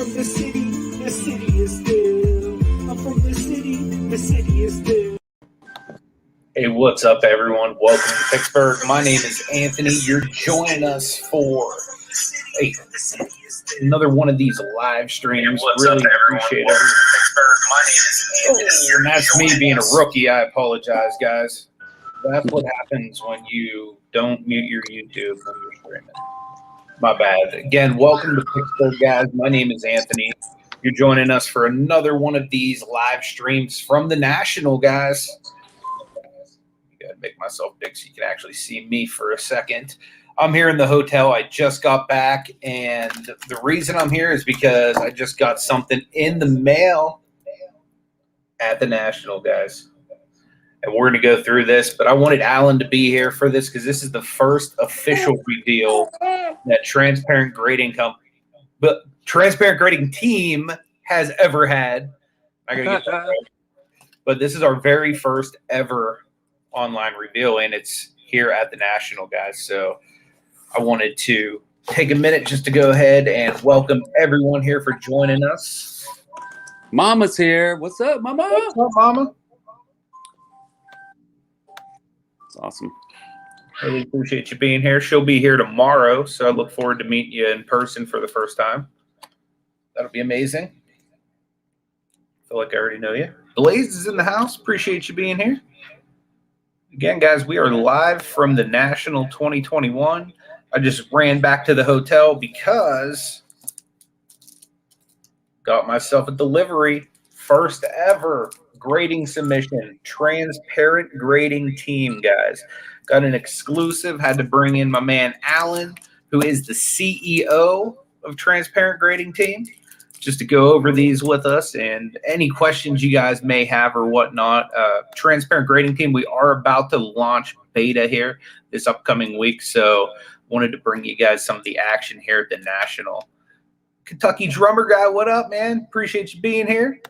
from the city is still. I'm from the city is still. Hey, what's up, everyone? Welcome to Pittsburgh. My name is Anthony. You're joining us for another one of these live streams. Really appreciate it. My name is Anthony. And that's me being a rookie. I apologize, guys. That's what happens when you don't mute your YouTube when you're streaming. My bad. Again, welcome to Pittsburgh, guys. My name is Anthony. You're joining us for another one of these live streams from the National, guys. Gotta make myself big so you can actually see me for a second. I'm here in the hotel. I just got back, and the reason I'm here is because I just got something in the mail at the National, guys. And we're going to go through this, but I wanted Alan to be here for this because this is the first official reveal that Transparent Grading Team has ever had. I gotta get that right. But this is our very first ever online reveal, and it's here at the National, guys. So I wanted to take a minute just to go ahead and welcome everyone here for joining us. Mama's here. What's up, Mama? What's up, Mama? It's awesome. Really appreciate you being here. She'll be here tomorrow, so I look forward to meeting you in person for the first time. That'll be amazing. Feel like I already know you. Blaze is in the house. Appreciate you being here. Again, guys, we are live from the National 2021. I just ran back to the hotel because got myself a delivery. First ever grading submission. Transparent Grading Team, guys. Got an exclusive. Had to bring in my man Alan, who is the CEO of Transparent Grading Team, just to go over these with us and any questions you guys may have or whatnot. Transparent Grading Team, we are about to launch beta here this upcoming week, so wanted to bring you guys some of the action here at the National. Kentucky drummer guy, what up, man? Appreciate you being here.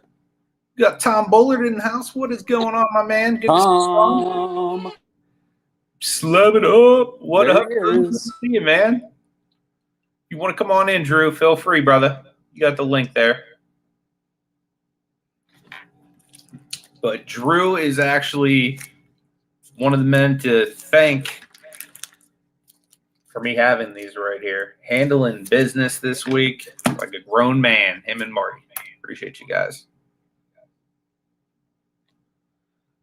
You got Tom Bullard in the house. What is going on, my man? Good to see you. Slap it up. What up? Good to see you, man. You want to come on in, Drew? Feel free, brother. You got the link there. But Drew is actually one of the men to thank for me having these right here. Handling business this week like a grown man, him and Marty. Appreciate you guys.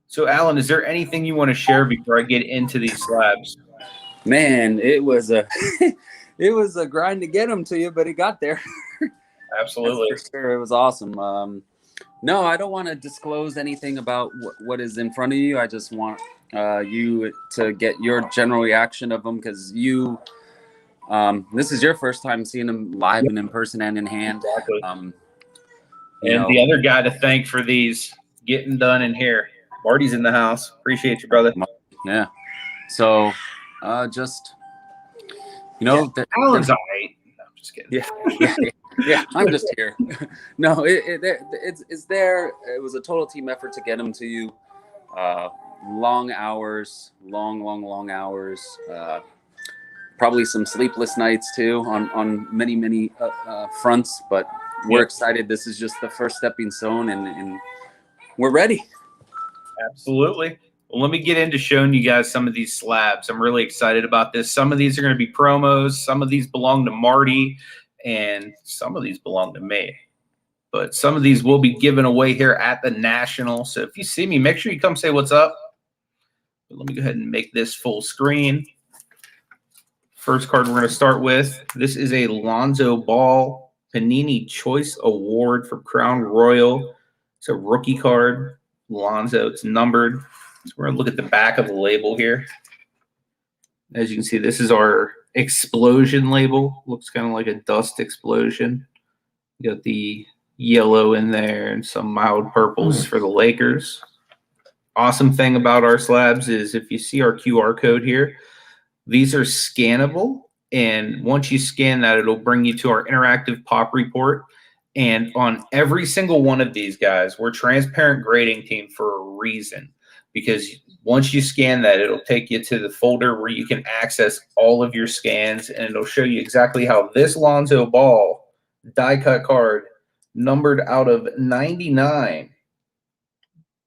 So, Alan, is there anything you want to share before I get into these slabs? Man, it was a it was a grind to get them to you, but it got there. Absolutely. That's for sure. It was awesome. No, I don't want to disclose anything about what is in front of you. I just want you to get your general reaction of them because you this is your first time seeing them live and in person and in hand. Exactly. And the other guy to thank for these getting done in here, Marty's in the house. Appreciate you, brother. Yeah. So just Alan's all right. No, I'm just kidding. Yeah, I'm just here. No, it's there. It was a total team effort to get them to you. Long hours, long hours. Probably some sleepless nights too on many fronts. But we're excited. This is just the first stepping stone, and we're ready. Absolutely. Well, let me get into showing you guys some of these slabs. I'm really excited about this. Some of these are going to be promos. Some of these belong to Marty. And some of these belong to me. But some of these will be given away here at the National. So if you see me, make sure you come say what's up. But let me go ahead and make this full screen. First card we're going to start with. This is a Lonzo Ball Panini Choice Award for Crown Royal. It's a rookie card. Lonzo, it's numbered. So we're going to look at the back of the label here. As you can see, this is our explosion label. Looks kind of like a dust explosion. You got the yellow in there and some mild purples for the Lakers. Awesome thing about our slabs is if you see our QR code here, these are scannable. And once you scan that, it'll bring you to our interactive pop report. And on every single one of these guys, we're Transparent Grading Team for a reason. Because once you scan that, it'll take you to the folder where you can access all of your scans, and it'll show you exactly how this Lonzo Ball die cut card, numbered out of 99,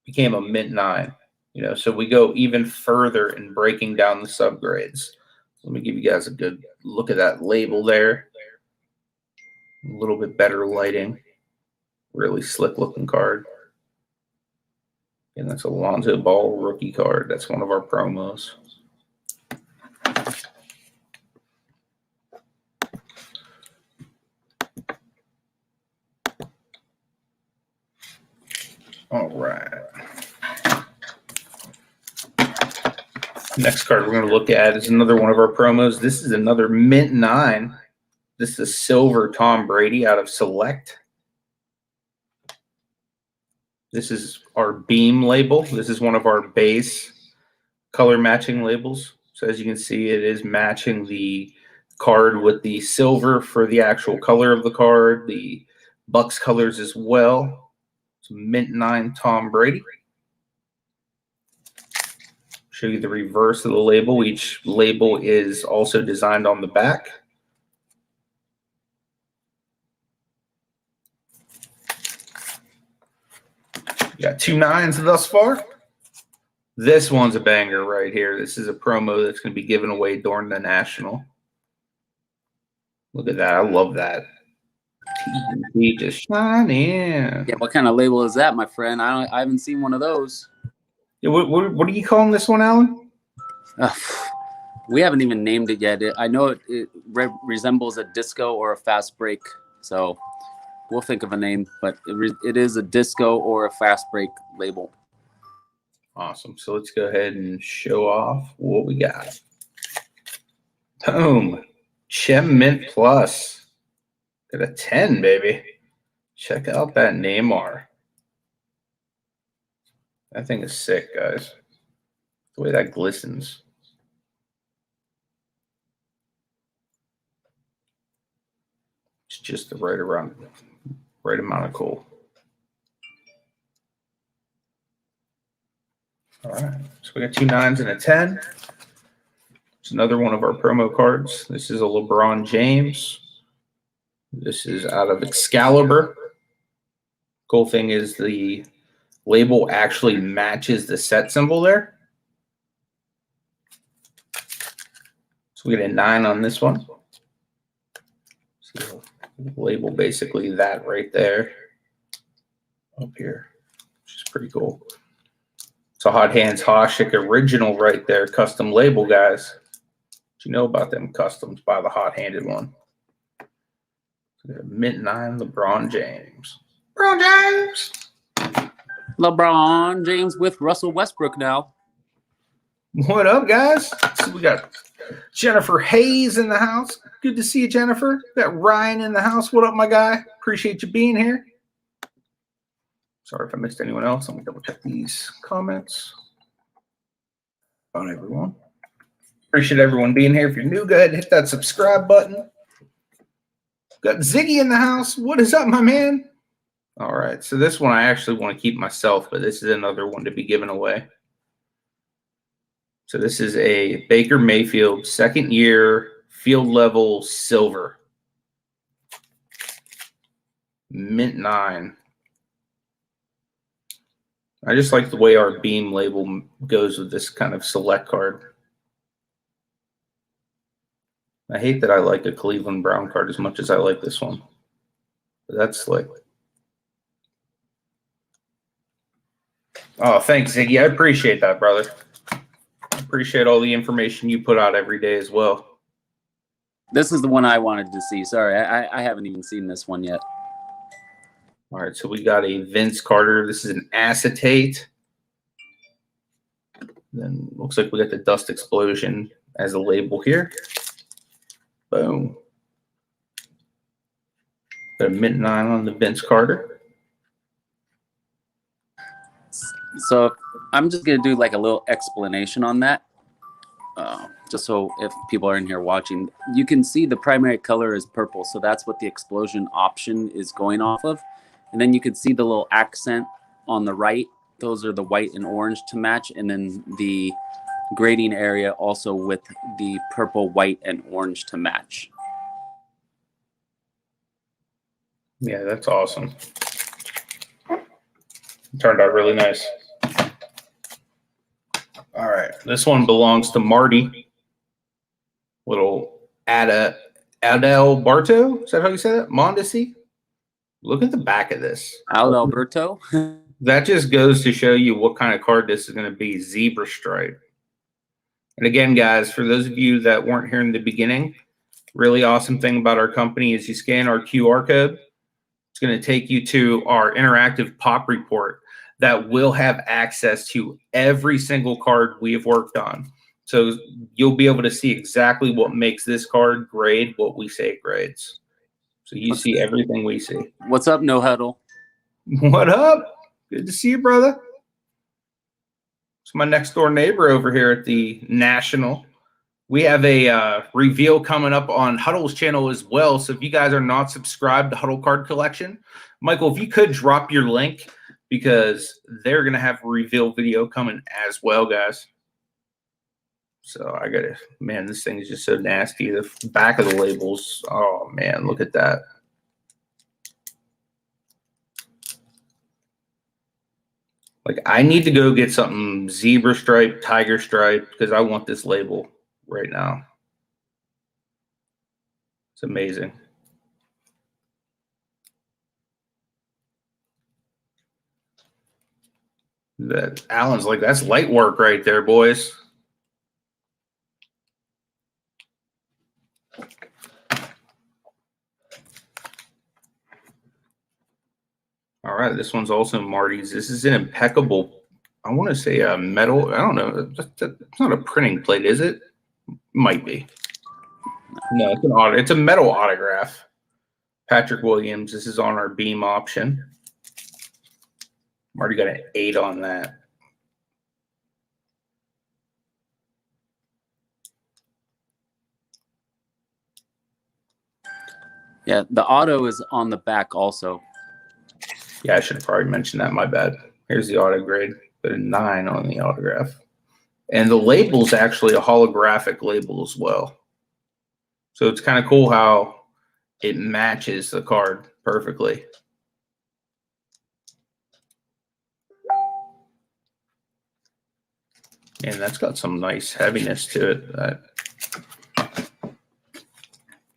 became a mint 9. You know, so we go even further in breaking down the subgrades. Let me give you guys a good look at that label there. A little bit better lighting. Really slick looking card. And that's a Lonzo Ball rookie card. That's one of our promos. All right. Next card we're going to look at is another one of our promos. This is another mint 9. This is a silver Tom Brady out of Select. This is our beam label. This is one of our base color matching labels. So as you can see, it is matching the card with the silver for the actual color of the card, the Bucks colors as well. It's mint 9 Tom Brady. Show you the reverse of the label. Each label is also designed on the back. Got 2 9s thus far. This one's a banger right here. This is a promo that's going to be given away during the National. Look at that. I love that. TNT just shining. Yeah, what kind of label is that, my friend? I haven't seen one of those. Yeah, what are you calling this one, Alan? We haven't even named it yet. I know it resembles a disco or a fast break. So we'll think of a name, but it is a disco or a fast break label. Awesome. So let's go ahead and show off what we got. Boom. Chem Mint Plus. Got a 10, baby. Check out that Neymar. That thing is sick, guys. The way that glistens. It's just the right amount of cool. All right, so we got 2 9s and a 10. It's another one of our promo cards. This is a LeBron James. This is out of Excalibur. Cool thing is the label actually matches the set symbol there. So we get a 9 on this one. So label basically that right there up here, which is pretty cool. It's a Hot Hands Hoshik original right there, custom label, guys. What you know about them customs by the hot-handed one. So mint 9 LeBron James. LeBron James with Russell Westbrook now. What up, guys? So we got Jennifer Hayes in the house. Good to see you, Jennifer. We got Ryan in the house. What up, my guy? Appreciate you being here. Sorry if I missed anyone else. I'm going to double check these comments. On everyone. Appreciate everyone being here. If you're new, go ahead and hit that subscribe button. Got Ziggy in the house. What is up, my man? All right. So this one I actually want to keep myself, but this is another one to be given away. So this is a Baker Mayfield second year field level silver. Mint 9. I just like the way our beam label goes with this kind of select card. I hate that I like a Cleveland Brown card as much as I like this one. But that's slick. Oh, thanks, Ziggy. I appreciate that, brother. I appreciate all the information you put out every day as well. This is the one I wanted to see. Sorry, I haven't even seen this one yet. All right, so we got a Vince Carter. This is an acetate. Then looks like we got the Dust Explosion as a label here. Boom. Got a mint 9 on the Vince Carter. So I'm just going to do like a little explanation on that. Just so if people are in here watching, you can see the primary color is purple. So that's what the explosion option is going off of. And then you can see the little accent on the right. Those are the white and orange to match. And then the grading area also with the purple, white, and orange to match. Yeah, that's awesome. Turned out really nice. All right, this one belongs to Marty. Little Adalberto. Is that how you say that? Mondesi. Look at the back of this. Alberto. That just goes to show you what kind of card this is going to be. Zebra stripe. And again, guys, for those of you that weren't here in the beginning, really awesome thing about our company is you scan our QR code. It's going to take you to our interactive pop report that will have access to every single card we have worked on. So you'll be able to see exactly what makes this card grade what we say it grades. So you see everything we see. What's up, No Huddle? What up? Good to see you, brother. It's my next door neighbor over here at the National. We have a reveal coming up on Huddle's channel as well. So if you guys are not subscribed to Huddle Card Collection, Michael, if you could drop your link, because they're going to have a reveal video coming as well, guys. So I got to, man, this thing is just so nasty. The back of the labels, oh, man, look at that. Like, I need to go get something zebra stripe, tiger stripe, because I want this label right now. It's amazing. That Alan's like, that's light work right there, boys. All right, this one's also Marty's. This is an impeccable, I want to say a metal. I don't know. It's not a printing plate, is it? Might be. No, it's a metal autograph. Patrick Williams. This is on our beam option. Marty got an 8 on that. Yeah, the auto is on the back also. Yeah, I should have probably mentioned that. My bad. Here's the auto grade. Put a 9 on the autograph. And the label's actually a holographic label as well. So it's kind of cool how it matches the card perfectly. And that's got some nice heaviness to it.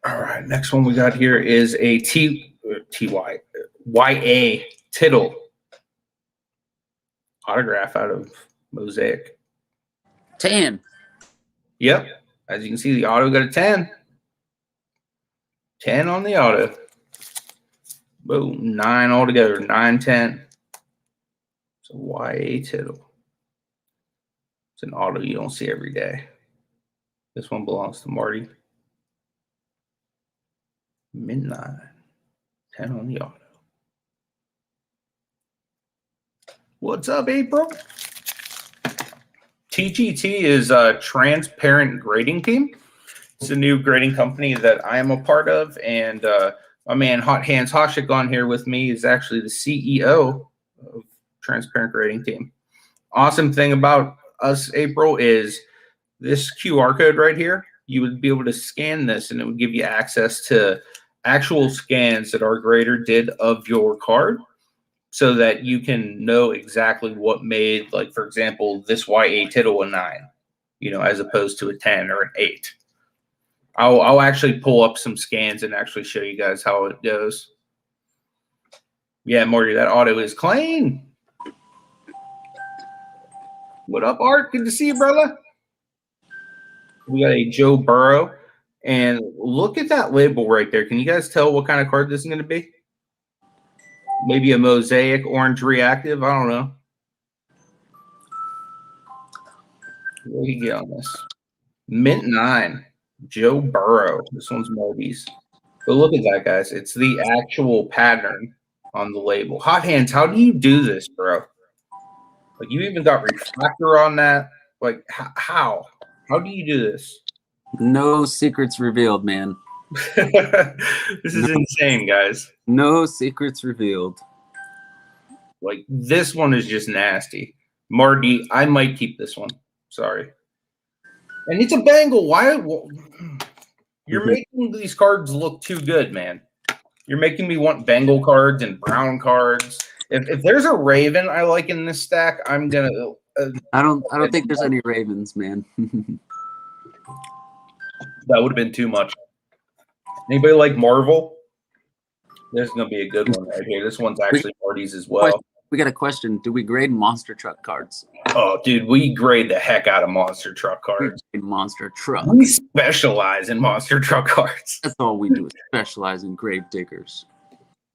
All right, next one we got here is a YA Tittle autograph out of Mosaic. 10. Yep. As you can see, the auto got a 10. 10 on the auto. Boom. 9 altogether. 9, 10. It's a YA Tittle. It's an auto you don't see every day. This one belongs to Marty. Midnight. 10 on the auto. What's up, April? TGT is a transparent grading team. It's a new grading company that I am a part of, and my man Hot Hands Hoshik on here with me is actually the CEO of Transparent Grading Team. Awesome thing about us, April, is this QR code right here. You would be able to scan this, and it would give you access to actual scans that our grader did of your card, so that you can know exactly what made, like, for example, this YA Tittle a 9, you know, as opposed to a 10 or an 8. I'll actually pull up some scans and actually show you guys how it goes. Yeah, Morty, that auto is clean. What up, Art? Good to see you, brother. We got a Joe Burrow. And look at that label right there. Can you guys tell what kind of card this is going to be? Maybe a Mosaic Orange Reactive. I don't know. What do you get on this? Mint 9. Joe Burrow. This one's Marty's. But look at that, guys. It's the actual pattern on the label. Hot Hands, how do you do this, bro? Like, you even got refractor on that. Like, how? How do you do this? No secrets revealed, man. This is insane, guys. No secrets revealed. Like, this one is just nasty. Marty, I might keep this one. Sorry. And it's a bangle. Why? You're making these cards look too good, man. You're making me want Bengal cards and brown cards. If there's a Raven I like in this stack, I'm gonna. I don't think there's any Ravens, man. That would have been too much. Anybody like Marvel? There's gonna be a good one right here. This one's actually Marty's as well. We got a question. Do we grade monster truck cards? Oh, dude, we grade the heck out of monster truck cards. Monster truck. We specialize in monster truck cards. That's all we do is specialize in grave diggers.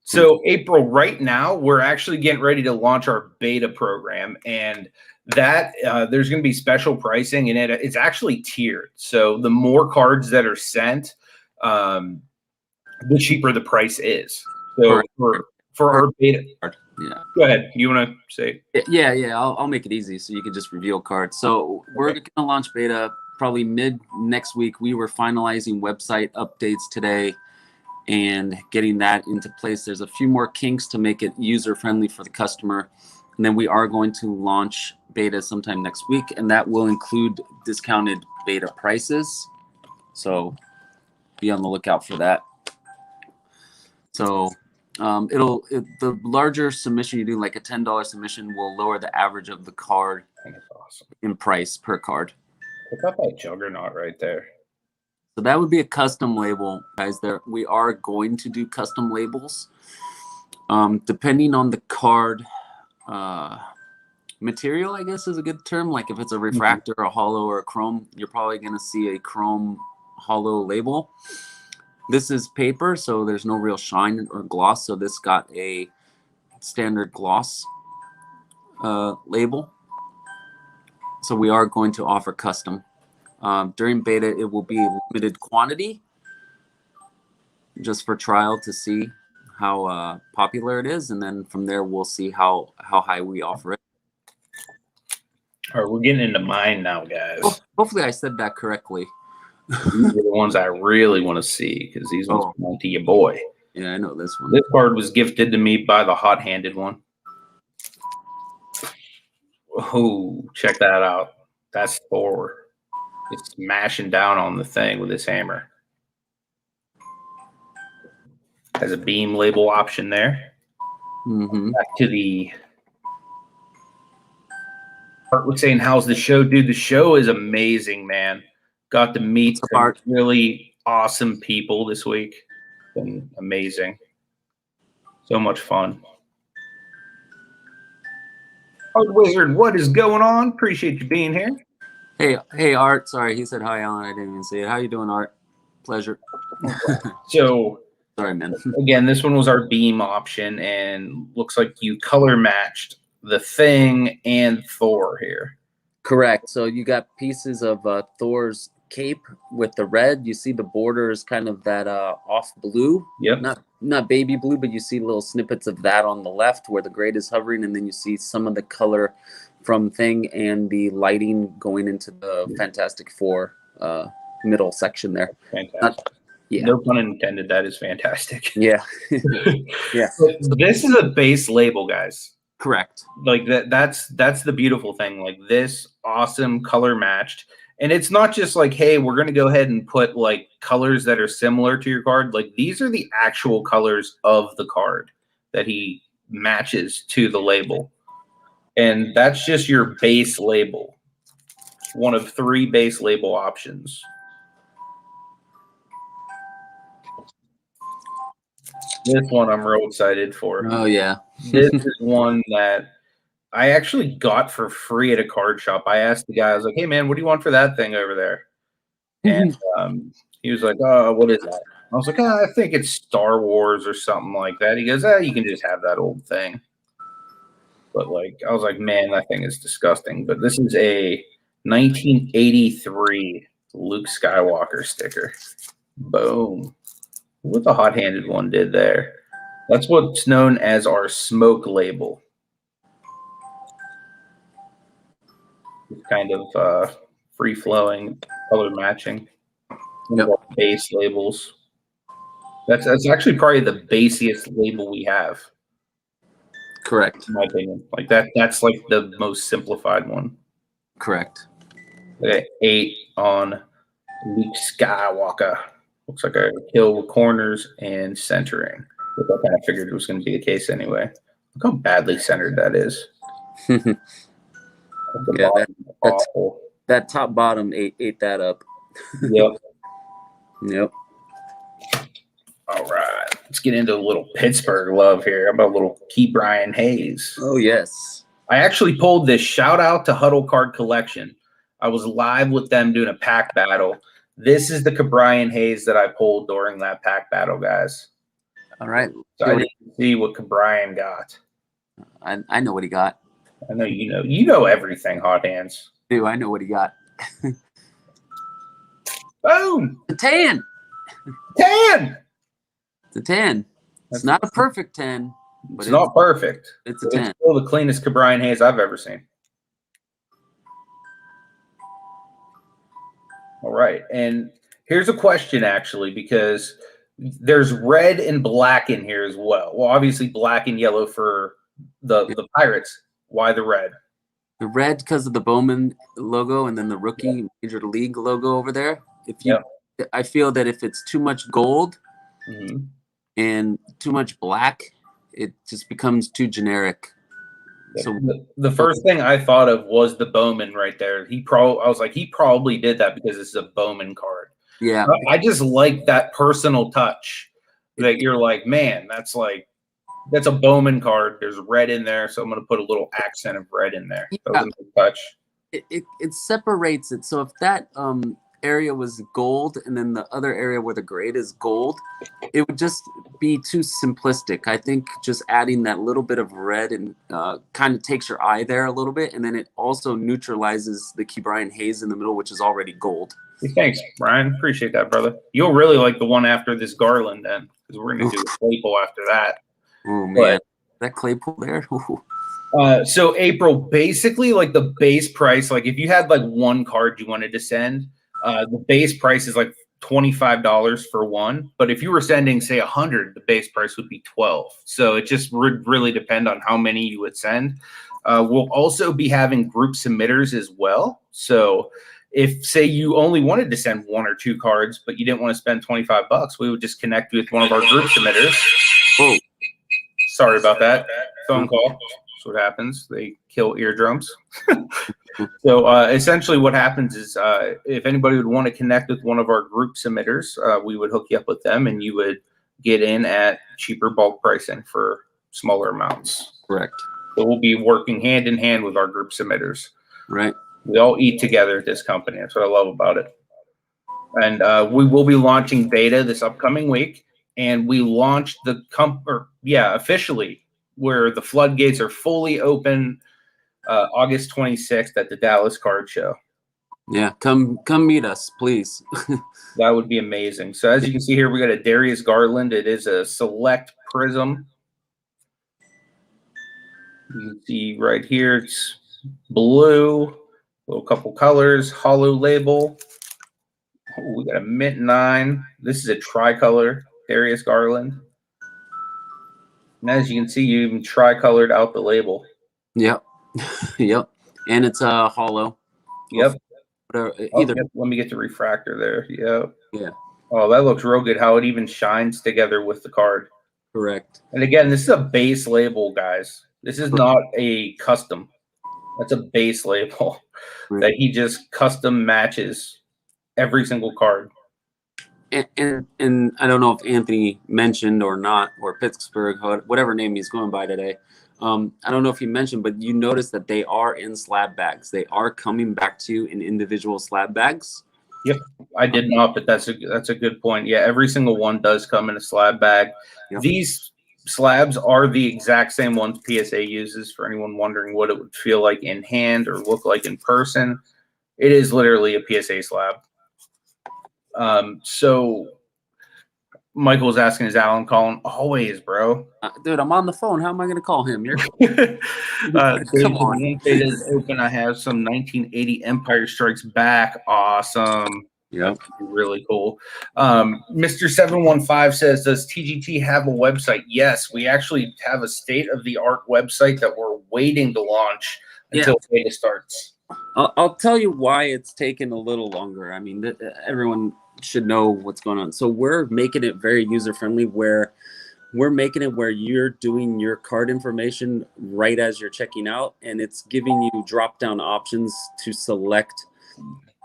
So April, right now, we're actually getting ready to launch our beta program, and that there's going to be special pricing, and it's actually tiered. So the more cards that are sent, the cheaper the price is. So for our beta, yeah. Go ahead. You want to say? Yeah. I'll make it easy so you can just reveal cards. So we're going to launch beta probably mid next week. We were finalizing website updates today and getting that into place. There's a few more kinks to make it user friendly for the customer, and then we are going to launch beta sometime next week, and that will include discounted beta prices. So be on the lookout for that. So the larger submission you do, like a $10 submission, will lower the average of the card in price per card. Look at that juggernaut right there. So that would be a custom label, guys. We are going to do custom labels, depending on the card material, I guess is a good term. Like if it's a refractor, a holo, or a chrome, you're probably going to see a chrome holo label. This is paper, so there's no real shine or gloss. So this got a standard gloss label. So we are going to offer custom. During beta, it will be a limited quantity just for trial to see how popular it is. And then from there, we'll see how high we offer it. All right, we're getting into mine now, guys. Hopefully I said that correctly. These are the ones I really want to see because these ones belong to your boy. Yeah, I know this one. This card was gifted to me by the hot-handed one. Oh, check that out. That's Thor. It's smashing down on the thing with his hammer. Has a beam label option there. Back to the Art was saying, how's the show? Dude, the show is amazing, man. Got to meet some really awesome people this week. Been amazing. So much fun. Art Wizard, what is going on? Appreciate you being here. Hey, Art. Sorry, he said hi, Alan. I didn't even see it. How you doing, Art? Pleasure. So, sorry, man. Again, this one was our beam option, and looks like you color matched the Thing and Thor here. Correct. So you got pieces of Thor's cape with the red. You see the border is kind of that off blue. Yep. Not baby blue, but you see little snippets of that on the left where the grade is hovering, and then you see some of the color from Thing and the lighting going into the Fantastic Four middle section there. Fantastic. Yeah. No pun intended. That is fantastic. Yeah. Yeah. So this is a base label, guys. Correct. Like that's the beautiful thing. Like this awesome color matched. And it's not just like, hey, we're going to go ahead and put like colors that are similar to your card. Like these are the actual colors of the card that he matches to the label. And that's just your base label. One of 3 base label options. This one I'm real excited for. Oh, yeah. This is one that I actually got for free at a card shop. I asked the guy, I was like, hey, man, what do you want for that thing over there? And he was like, oh, what is that? I was like, I think it's Star Wars or something like that. He goes, you can just have that old thing. But, like, I was like, man, that thing is disgusting. But this is a 1983 Luke Skywalker sticker. Boom. What the hot-handed one did there. That's what's known as our smoke label. It's kind of free-flowing, color matching. Yep. Base labels. That's actually probably the basiest label we have. Correct. In my opinion. Like that's like the most simplified one. Correct. Okay, 8 on Luke Skywalker. Looks like a kill with corners and centering. Which I kind of figured it was going to be the case anyway. Look how badly centered that is. Yeah, that top bottom ate that up. Yep. Yep. All right. Let's get into a little Pittsburgh love here. How about a little Ke'Bryan Hayes? Oh, yes. I actually pulled this. Shout out to Huddle Card Collection. I was live with them doing a pack battle. This is the Ke'Bryan Hayes that I pulled during that pack battle, guys. All right. So I didn't see what Ke'Bryan got. I know what he got. I know you know. You know everything, Hot Hands. Dude, I know what he got. Boom! The 10. 10! It's a 10. It's not a perfect 10. But It's not perfect. It's a 10. It's still the cleanest Ke'Bryan Hayes I've ever seen. All right. And here's a question, actually, because there's red and black in here as well. Well, obviously black and yellow for the Pirates. Why the red? The red because of the Bowman logo and then the rookie Major League logo over there. I feel that if it's too much gold and too much black, it just becomes too generic. Yeah. So the first thing I thought of was the Bowman right there. I was like, he probably did that because it's a Bowman card. Yeah. I just like that personal touch that you're like, man, that's a Bowman card. There's red in there, so I'm going to put a little accent of red in there. That was a nice touch. It separates it. So if that area was gold and then the other area where the grade is gold, it would just be too simplistic. I think just adding that little bit of red and kind of takes your eye there a little bit, and then it also neutralizes the Ke'Bryan Hayes in the middle, which is already gold. Hey, thanks, Brian. Appreciate that, brother. You'll really like the one after this Garland then, because we're going to do the Claypool after that. Oh, man. That Claypool there? So, April, basically, like the base price, like if you had like one card you wanted to send, the base price is like $25 for one. But if you were sending, say, 100, the base price would be $12. So it just would really depend on how many you would send. We'll also be having group submitters as well. So if, say, you only wanted to send one or two cards, but you didn't want to spend $25, we would just connect you with one of our group submitters. Oh, sorry about that. Phone call. That's what happens. They kill eardrums. So essentially what happens is if anybody would want to connect with one of our group submitters, we would hook you up with them and you would get in at cheaper bulk pricing for smaller amounts. Correct. So we'll be working hand in hand with our group submitters. Right. We all eat together at this company. That's what I love about it. And we will be launching beta this upcoming week. And we launched the officially, where the floodgates are fully open August 26th at the Dallas Card Show. Yeah, come meet us, please. That would be amazing. So as you can see here, we got a Darius Garland. It is a select prism. You can see right here, it's blue, a little couple colors, holo label. Oh, we got a mint 9. This is a tricolor Darius Garland. And as you can see, you even tricolored out the label. Yep. Yep. And it's a holo. Yep. Either. Yep. Let me get the refractor there. Yep. Yeah. Oh, that looks real good. How it even shines together with the card. Correct. And again, this is a base label, guys. This is not a custom. That's a base label that he just custom matches every single card. And I don't know if Anthony mentioned or not, or Pittsburgh, whatever name he's going by today. I don't know if he mentioned, but you notice that they are in slab bags. They are coming back to you in individual slab bags. Yep, I did not, but that's a good point. Yeah, every single one does come in a slab bag. Yep. These slabs are the exact same ones PSA uses. For anyone wondering what it would feel like in hand or look like in person, it is literally a PSA slab. So Michael's asking, is Alan calling? Always, bro. Dude, I'm on the phone. How am I going to call him? Come on. It is open. I have some 1980 Empire Strikes Back. Awesome. Yeah. Really cool. Mr. 715 says, does TGT have a website? Yes, we actually have a state-of-the-art website that we're waiting to launch until beta starts. I'll tell you why it's taken a little longer. I mean, everyone should know what's going on. So we're making it very user-friendly where we're making it where you're doing your card information right as you're checking out, and it's giving you drop down options to select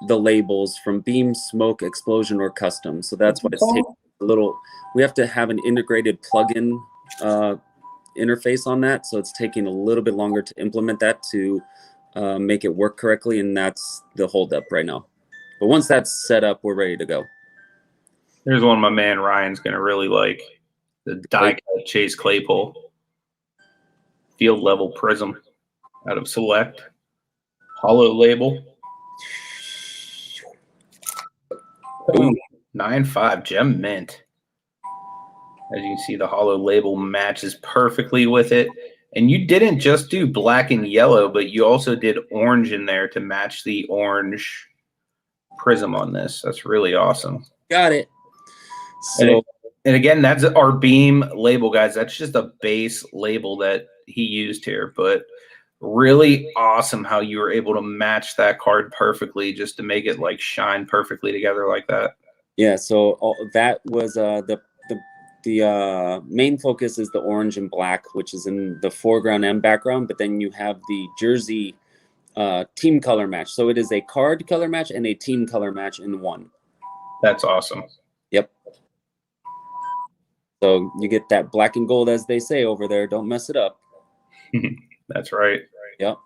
the labels from beam, smoke, explosion, or custom. So that's why it's taking a little. We have to have an integrated plugin interface on that, so it's taking a little bit longer to implement that to make it work correctly, and that's the holdup right now. But once that's set up, we're ready to go. Here's one my man Ryan's gonna really like: the die cut Chase Claypool field level prism out of Select Holo label. Ooh, 9.5 gem mint. As you can see, the Holo label matches perfectly with it. And you didn't just do black and yellow, but you also did orange in there to match the orange prism on this. That's really awesome. Got it. So, and again, that's our beam label, guys. That's just a base label that he used here, but really awesome how you were able to match that card perfectly just to make it like shine perfectly together like that. Yeah, so that was the main focus is the orange and black, which is in the foreground and background, but then you have the jersey team color match. So it is a card color match and a team color match in one. That's awesome. Yep. So you get that black and gold, as they say over there. Don't mess it up. That's right. Yep.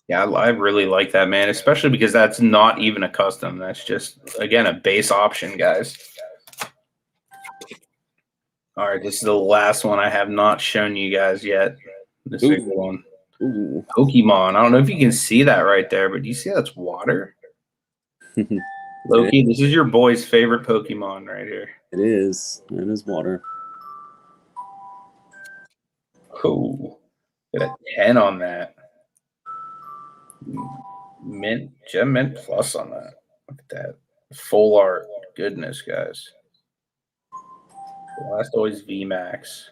Yeah, I really like that, man, especially because that's not even a custom. That's just, again, a base option, guys. All right, this is the last one I have not shown you guys yet. This is a good one. Ooh. Pokemon. I don't know if you can see that right there, but do you see that's water? Loki, this is your boy's favorite Pokemon right here. It is. It is water. Oh, got a 10 on that. Mint, gem mint plus on that. Look at that. Full art. Goodness, guys. Last always VMAX.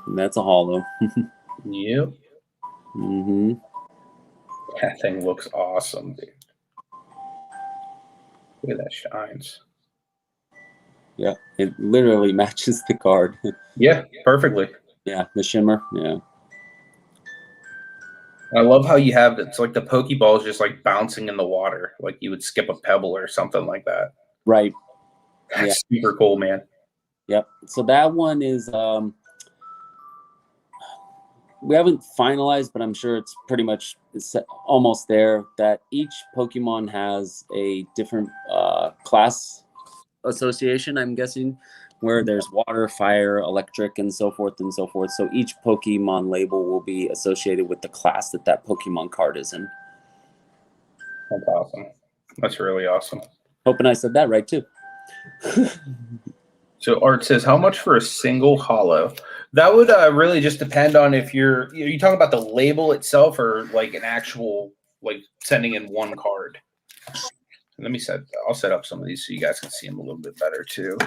And that's a holo. Yep. Mm-hmm. That thing looks awesome, dude. Look at that shines. Yeah, it literally matches the card. Yeah, perfectly. Yeah, the shimmer. Yeah. I love how you have it's like the Pokeball is just like bouncing in the water, like you would skip a pebble or something like that. Right. That's super cool, man. Yep. So that one is we haven't finalized, but I'm sure it's pretty much almost there. That each Pokemon has a different class association, I'm guessing, where there's water, fire, electric, and so forth and so forth. So each Pokemon label will be associated with the class that that Pokemon card is in. That's awesome. That's really awesome. Hoping I said that right too. So Art says, how much for a single holo? That would really just depend on if you're talking about the label itself or like an actual like sending in one card. I'll set up some of these so you guys can see them a little bit better too.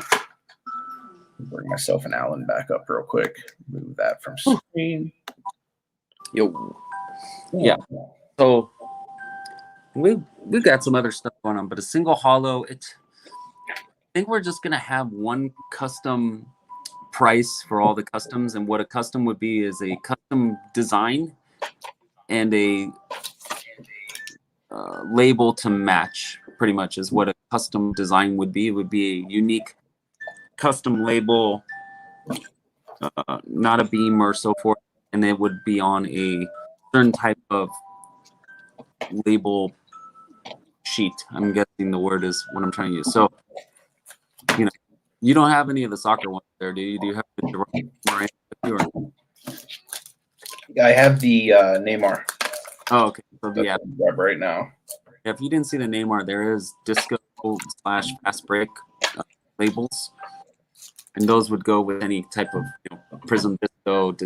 Bring myself and Alan back up real quick. Move that from screen. Yo. Yeah. So we've got some other stuff going on, but a single holo, I think we're just gonna have one custom price for all the customs, and what a custom would be is a custom design and a label to match. Pretty much is what a custom design would be. It would be a unique custom label, not a beam or so forth, and it would be on a certain type of label sheet. I'm guessing the word is what I'm trying to use. So, you don't have any of the soccer ones there, do you? Do you have the I have the Neymar. Oh, okay. So yeah, right now. If you didn't see the Neymar, there is disco / fast break labels, and those would go with any type of prism disco,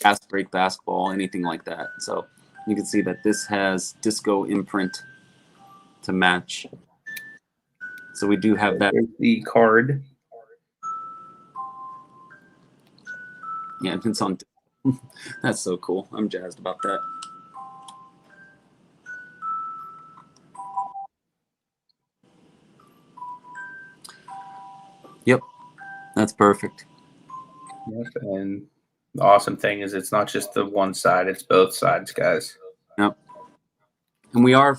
fast break basketball, anything like that. So you can see that this has disco imprint to match. So we do have that. There's the card. Yeah, it's on. That's so cool. I'm jazzed about that. Yep, that's perfect. Yep. And the awesome thing is it's not just the one side, it's both sides, guys. Yep. And we are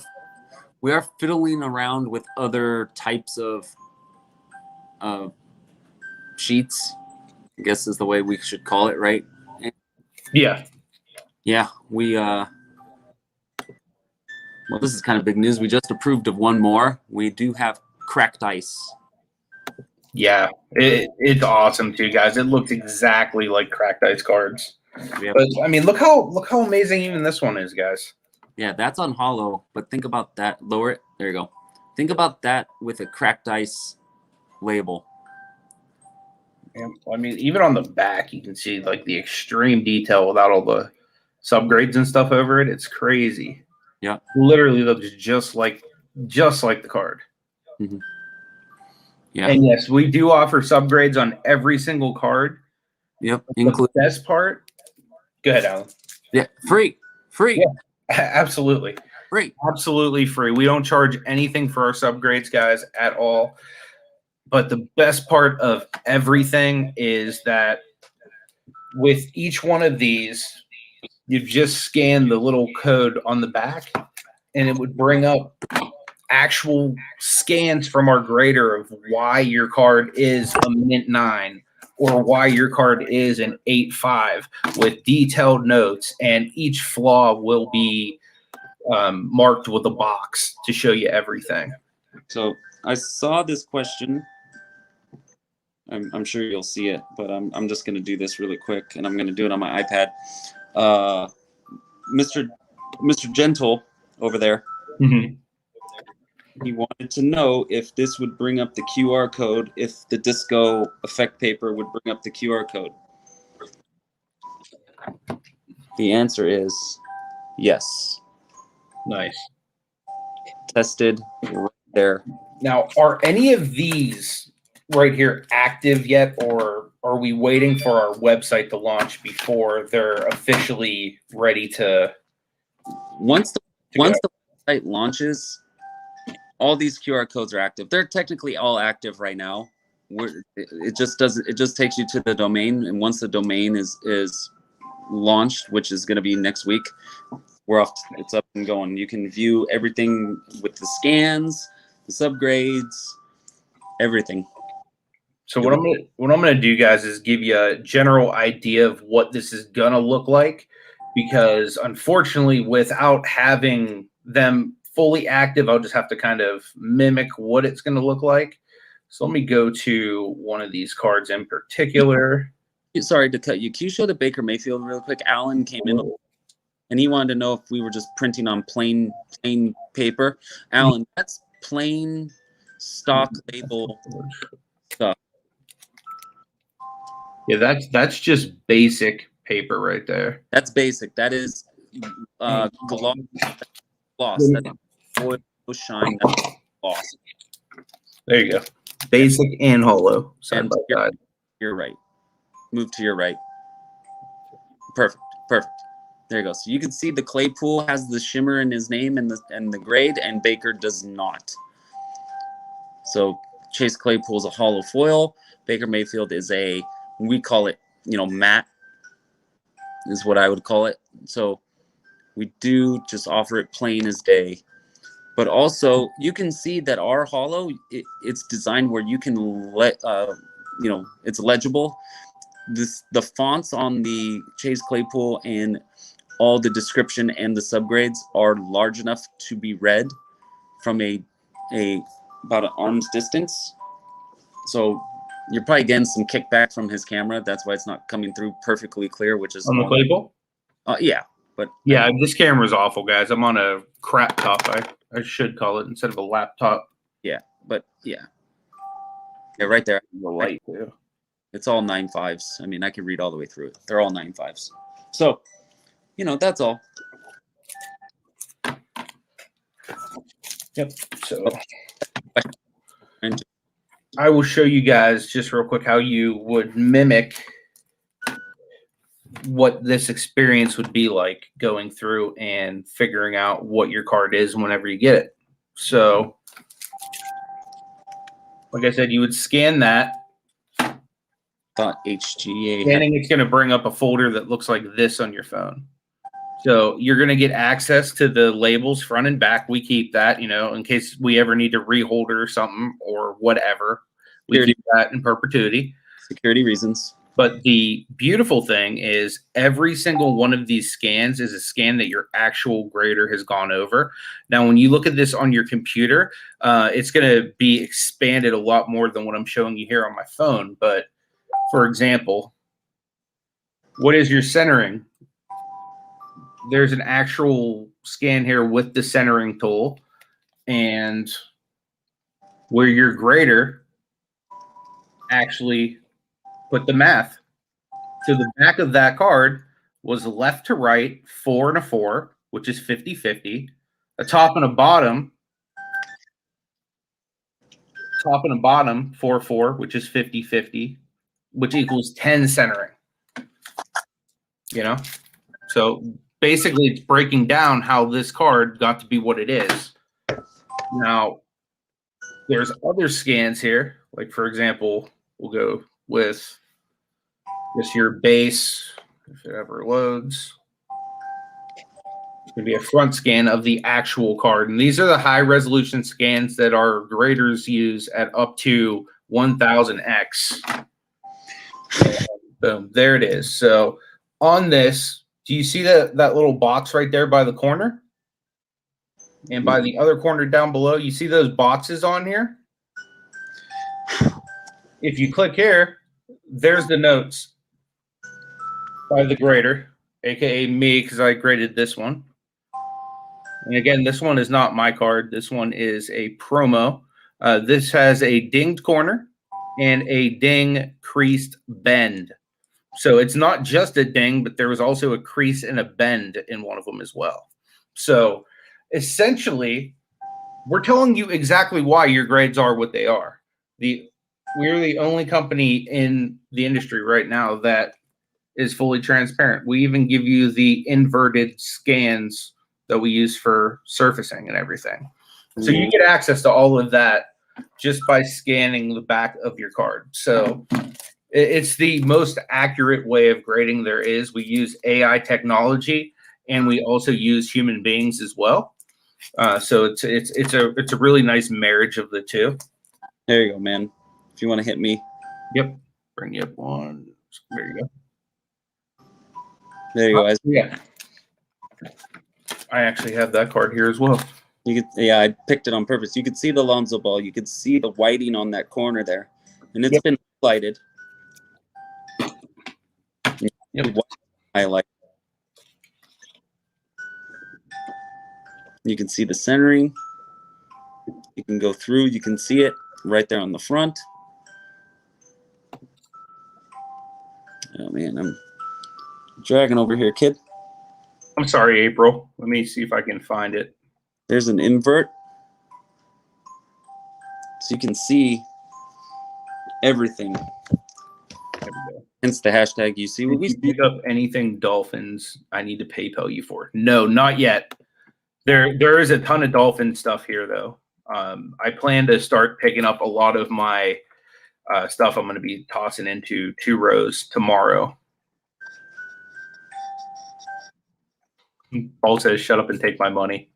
fiddling around with other types of sheets, I guess is the way we should call it, right? Yeah. Yeah, well, this is kind of big news. We just approved of one more. We do have cracked ice. Yeah, it's awesome too, guys. It looked exactly like cracked ice cards. Yep. But I mean, look how amazing even this one is, guys. Yeah, that's on Holo, but think about that. Lower it. There you go. Think about that with a cracked ice label. Yeah, I mean, even on the back, you can see like the extreme detail without all the subgrades and stuff over it. It's crazy. Yeah, literally looks just like the card. Mm-hmm. Yeah, and yes, we do offer subgrades on every single card. Yep, The best part. Go ahead, Alan. Yeah, free. Yeah, absolutely. Absolutely free. We don't charge anything for our subgrades, guys, at all. But the best part of everything is that with each one of these, you just scan the little code on the back, and it would bring up actual scans from our grader of why your card is a mint 9 or why your card is an 8.5 with detailed notes, and each flaw will be marked with a box to show you everything. So I saw this question. I'm sure you'll see it, but I'm just going to do this really quick, and I'm going to do it on my iPad. Mr. Gentle over there, Mm-hmm. He wanted to know if this would bring up the QR code, if the disco effect paper would bring up the QR code. The answer is yes. Nice. Tested right there. Now, are any of these right here active yet, or are we waiting for our website to launch before they're officially ready to? Once the website launches, all these QR codes are active. They're technically all active right now. It just takes you to the domain, and once the domain is launched, which is going to be next week, we're off. It's up and going. You can view everything with the scans, the subgrades, everything. So what I'm gonna do, guys, is give you a general idea of what this is gonna look like, because unfortunately, without having them fully active, I'll just have to kind of mimic what it's gonna look like. So let me go to one of these cards in particular. Sorry to cut you. Can you show the Baker Mayfield real quick? Alan came in and he wanted to know if we were just printing on plain paper. Alan, that's plain stock label stuff. Yeah, that's just basic paper right there. That's basic. That is gloss. That's oil shine. That's gloss. There you go. Basic and holo side by side. You're right. Move to your right. Perfect. There you go. So you can see the Claypool has the shimmer in his name and the grade, and Baker does not. So Chase Claypool is a hollow foil. Baker Mayfield is we call it, matte is what I would call it. So we do just offer it plain as day. But also you can see that our holo, it's designed where you can it's legible. The fonts on the Chase Claypool and all the description and the subgrades are large enough to be read from about an arm's distance. So you're probably getting some kickback from his camera. That's why it's not coming through perfectly clear, which is on the Claypool. Yeah, but yeah, this camera's awful, guys. I'm on a crap top. I should call it instead of a laptop. Yeah, but yeah, right there. The light too. It's all 9.5s. I mean, I can read all the way through it. They're all 9.5s. So, that's all. Yep. So I will show you guys just real quick how you would mimic what this experience would be like going through and figuring out what your card is whenever you get it. So, like I said, you would scan that thought HGA had. Scanning, it's going to bring up a folder that looks like this on your phone. So you're going to get access to the labels front and back. We keep that, in case we ever need to rehold or something or whatever. We keep that in perpetuity. Security reasons. But the beautiful thing is every single one of these scans is a scan that your actual grader has gone over. Now, when you look at this on your computer, it's going to be expanded a lot more than what I'm showing you here on my phone. But for example, what is your centering? There's an actual scan here with the centering tool, and where your grader actually put the math. So the back of that card was left to right, 4 and a 4, which is 50-50. A top and a bottom, 4-4, which is 50-50, which equals 10 centering. So basically it's breaking down how this card got to be what it is. Now, there's other scans here. Like, for example, we'll go with just your base, if it ever loads. It's going to be a front scan of the actual card. And these are the high resolution scans that our graders use at up to 1000x. Boom, there it is. So on this, do you see that little box right there by the corner? And by the other corner down below, you see those boxes on here? If you click here, there's the notes by the grader, aka me, because I graded this one. And again, this one is not my card. This one is a promo. This has a dinged corner and a ding creased bend. So it's not just a ding, but there was also a crease and a bend in one of them as well. So essentially, we're telling you exactly why your grades are what they are. We're the only company in the industry right now that is fully transparent. We even give you the inverted scans that we use for surfacing and everything. So you get access to all of that just by scanning the back of your card. So it's the most accurate way of grading there is. We use AI technology, and we also use human beings as well. So it's a really nice marriage of the two. There you go, man. If you want to hit me. Yep. Bring you up one. There you go. There you go. Yeah. I actually have that card here as well. Yeah, I picked it on purpose. You could see the Lonzo ball. You could see the whiting on that corner there, and it's been highlighted. Highlight. You can see the centering. You can go through. You can see it right there on the front. Oh man, I'm dragging over here, kid. I'm sorry, April. Let me see if I can find it. There's an invert. So you can see everything. There we go. Hence the hashtag you see. If you pick up anything Dolphins, I need to PayPal you for. No, not yet. There is a ton of Dolphin stuff here, though. I plan to start picking up a lot of my stuff I'm going to be tossing into Two Rows tomorrow. Paul says, shut up and take my money.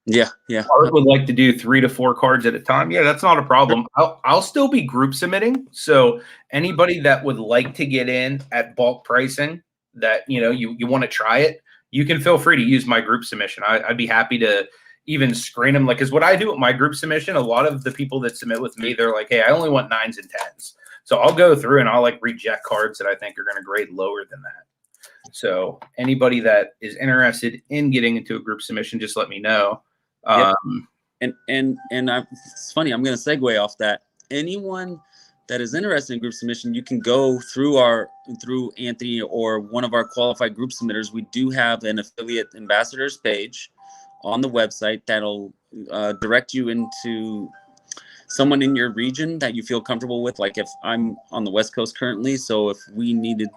Yeah. Art would like to do 3 to 4 cards at a time. Yeah, that's not a problem. I'll still be group submitting. So anybody that would like to get in at bulk pricing that, you want to try it, you can feel free to use my group submission. I'd be happy to even screen them. Because what I do with my group submission, a lot of the people that submit with me, they're like, hey, I only want 9s and 10s. So I'll go through and I'll reject cards that I think are going to grade lower than that. So anybody that is interested in getting into a group submission, just let me know. Yep. It's funny. I'm going to segue off that. Anyone that is interested in group submission, you can go through Anthony or one of our qualified group submitters. We do have an affiliate ambassadors page on the website that'll direct you into someone in your region that you feel comfortable with. Like if I'm on the West Coast currently, so if we needed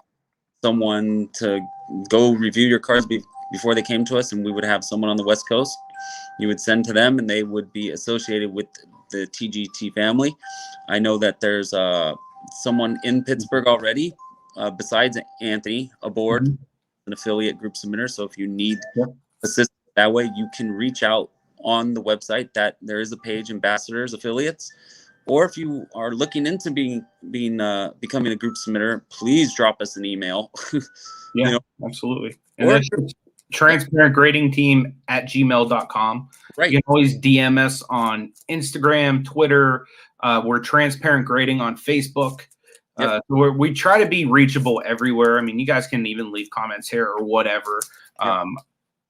someone to go review your cards before they came to us, and we would have someone on the West Coast, you would send to them and they would be associated with the TGT family. I know that there's someone in Pittsburgh already, besides Anthony, aboard an affiliate group submitter. So if you need assistance that way, you can reach out on the website. That there is a page, ambassadors, affiliates. Or if you are looking into becoming a group submitter, please drop us an email. Yeah, absolutely. And that's transparentgradingteam@gmail.com. Right. You can always DM us on Instagram, Twitter. We're Transparent Grading on Facebook. We try to be reachable everywhere. I mean, you guys can even leave comments here or whatever.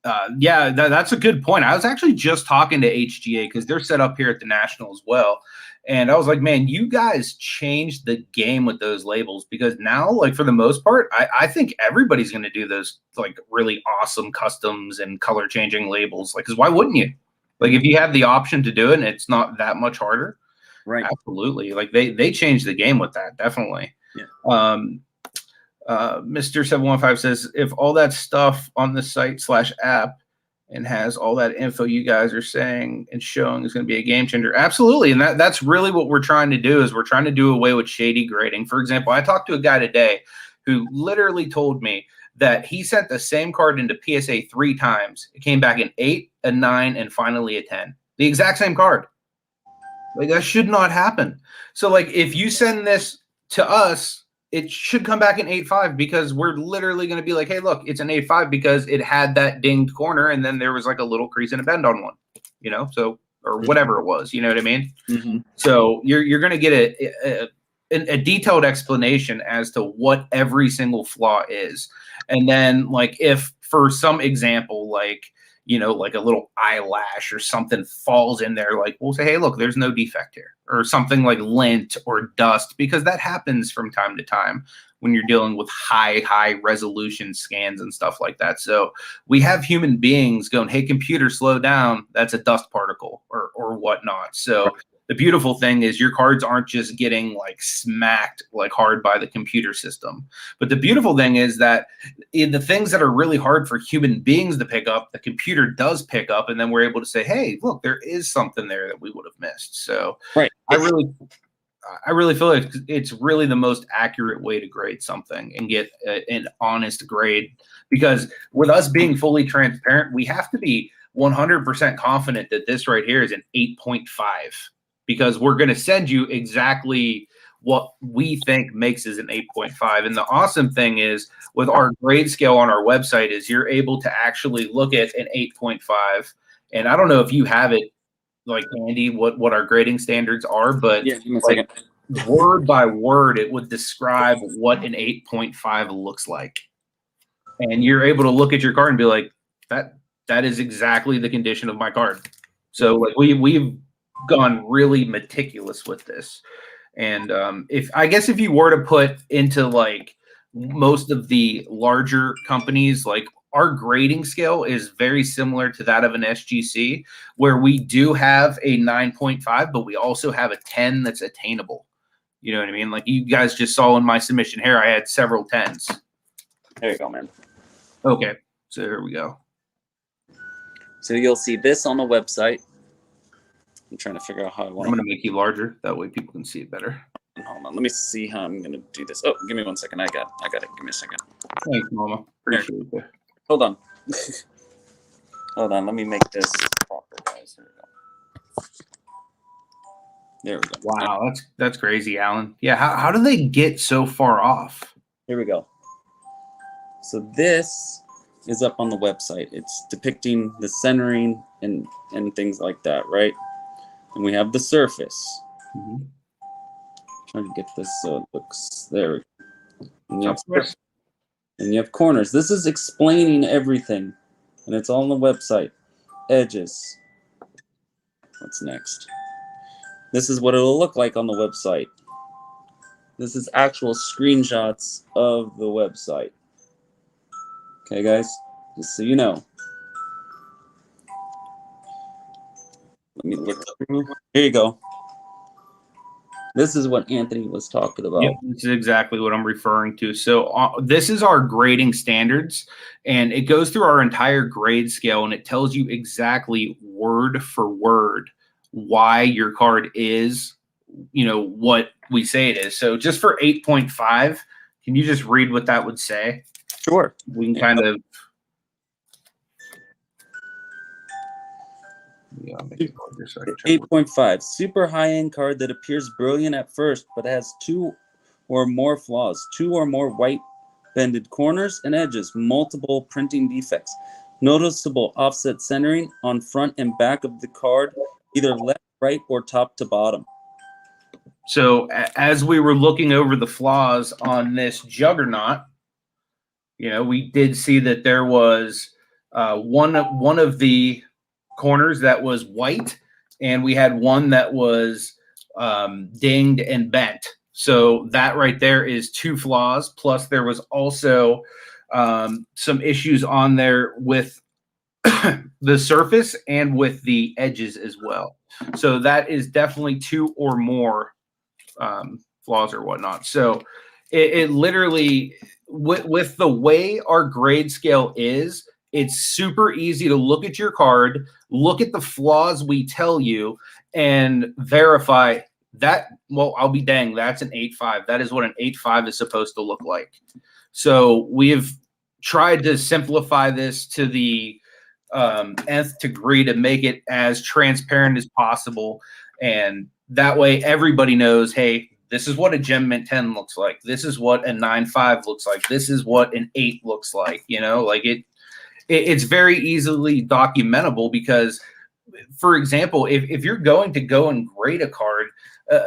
That's a good point. I was actually just talking to HGA because they're set up here at the National as well. And I was like, man, you guys changed the game with those labels, because now, like, for the most part, I think everybody's going to do those like really awesome customs and color changing labels. Like, because why wouldn't you? Like, if you have the option to do it and it's not that much harder. Right. Absolutely. Like they changed the game with that. Definitely. Yeah. Mr. 715 says, if all that stuff on the site/app and has all that info you guys are saying and showing is going to be a game changer. Absolutely. And that's really what we're trying to do, is we're trying to do away with shady grading. For example, I talked to a guy today who literally told me that he sent the same card into PSA 3 times. It came back an 8, a 9, and finally a 10. The exact same card. Like, that should not happen. So, like, if you send this to us, it should come back an 8.5, because we're literally going to be like, hey, look, it's an 8.5 because it had that dinged corner and then there was like a little crease and a bend on one, you know, so, or whatever it was, you know what I mean? So you're going to get a detailed explanation as to what every single flaw is. And then, like, if for some example, like, you know, like a little eyelash or something falls in there, like, we'll say, hey, look, there's no defect here, or something like lint or dust, because that happens from time to time when you're dealing with high resolution scans and stuff like that. So we have human beings going, hey, computer, slow down. That's a dust particle or whatnot. So the beautiful thing is your cards aren't just getting like smacked like hard by the computer system. But the beautiful thing is that in the things that are really hard for human beings to pick up, the computer does pick up, and then we're able to say, hey, look, there is something there that we would have missed. So I really feel like it's really the most accurate way to grade something and get an honest grade, because with us being fully transparent, we have to be 100% confident that this right here is an 8.5. Because we're going to send you exactly what we think makes is an 8.5. And the awesome thing is, with our grade scale on our website, is you're able to actually look at an 8.5. And I don't know if you have it, like, Andy, what our grading standards are, but give me a second. Word by word, it would describe what an 8.5 looks like. And you're able to look at your card and be like, that is exactly the condition of my card. So, like, we've gone really meticulous with this. And if you were to put into like most of the larger companies, like, our grading scale is very similar to that of an SGC, where we do have a 9.5, but we also have a 10 that's attainable. You know what I mean? Like, you guys just saw in my submission here, I had several 10s. There you go, man. Okay, so here we go. So you'll see this on the website. I'm trying to figure out how I want. I'm going to make you larger. That way people can see it better. Hold on. Let me see how I'm going to do this. Oh, give me 1 second. I got it. Give me a second. Thanks, Mama. Appreciate it. Hold on. Hold on. Let me make this proper, guys. Here we go. There we go. Wow, that's crazy, Alan. Yeah, how do they get so far off? Here we go. So this is up on the website. It's depicting the centering and things like that, right? And we have the surface. Trying to get this so it looks there. And you have corners. This is explaining everything, and it's all on the website. Edges. What's next? This is what it'll look like on the website. This is actual screenshots of the website. Okay, guys? Just so you know. Let me look through. Here you go. This is what Anthony was talking about. Yep, this is exactly what I'm referring to. So this is our grading standards, and it goes through our entire grade scale, and it tells you exactly word for word why your card is what we say it is. So just for 8.5, can you just read what that would say? Sure. We can kind of. Yeah, make it larger so I can check. 8.5, super high-end card that appears brilliant at first, but has 2 or more flaws, 2 or more white bended corners and edges, multiple printing defects, noticeable offset centering on front and back of the card, either left, right, or top to bottom. So as we were looking over the flaws on this juggernaut, we did see that there was one of the corners that was white, and we had one that was dinged and bent. So that right there is 2 flaws. Plus there was also some issues on there with the surface and with the edges as well. So that is definitely 2 or more flaws or whatnot. So it literally, with the way our grade scale is, it's super easy to look at your card, look at the flaws we tell you, and verify that. Well, I'll be dang, that's an 8.5. That is what an 8.5 is supposed to look like. So we have tried to simplify this to the nth degree to make it as transparent as possible. And that way everybody knows, hey, this is what a Gem Mint 10 looks like. This is what a 9.5 looks like. This is what an 8 looks like. It's very easily documentable because, for example, if you're going to go and grade a card,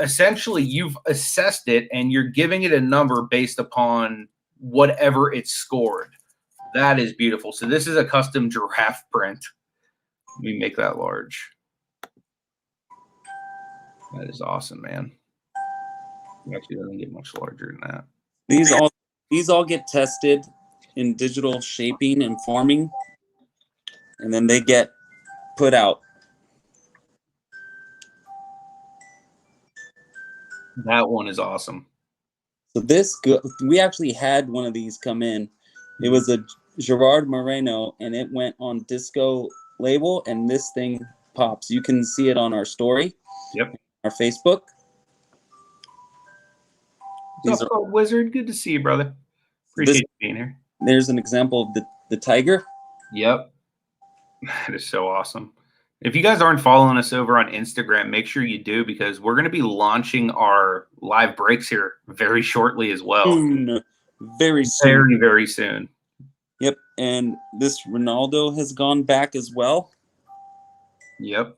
essentially you've assessed it and you're giving it a number based upon whatever it's scored. That is beautiful. So this is a custom giraffe print. Let me make that large. That is awesome, man. It actually doesn't get much larger than that. These all get tested in digital shaping and forming, and then they get put out. That one is awesome. So we actually had one of these come in. It was a Gerard Moreno, and it went on Disco label, and this thing pops. You can see it on our story. Yep. Our Facebook. What's up, Wizard? Good to see you, brother. Appreciate you being here. There's an example of the tiger. Yep. That is so awesome. If you guys aren't following us over on Instagram, make sure you do, because we're going to be launching our live breaks here very shortly as well. Very soon. Very, very soon. Yep. And this Ronaldo has gone back as well. Yep.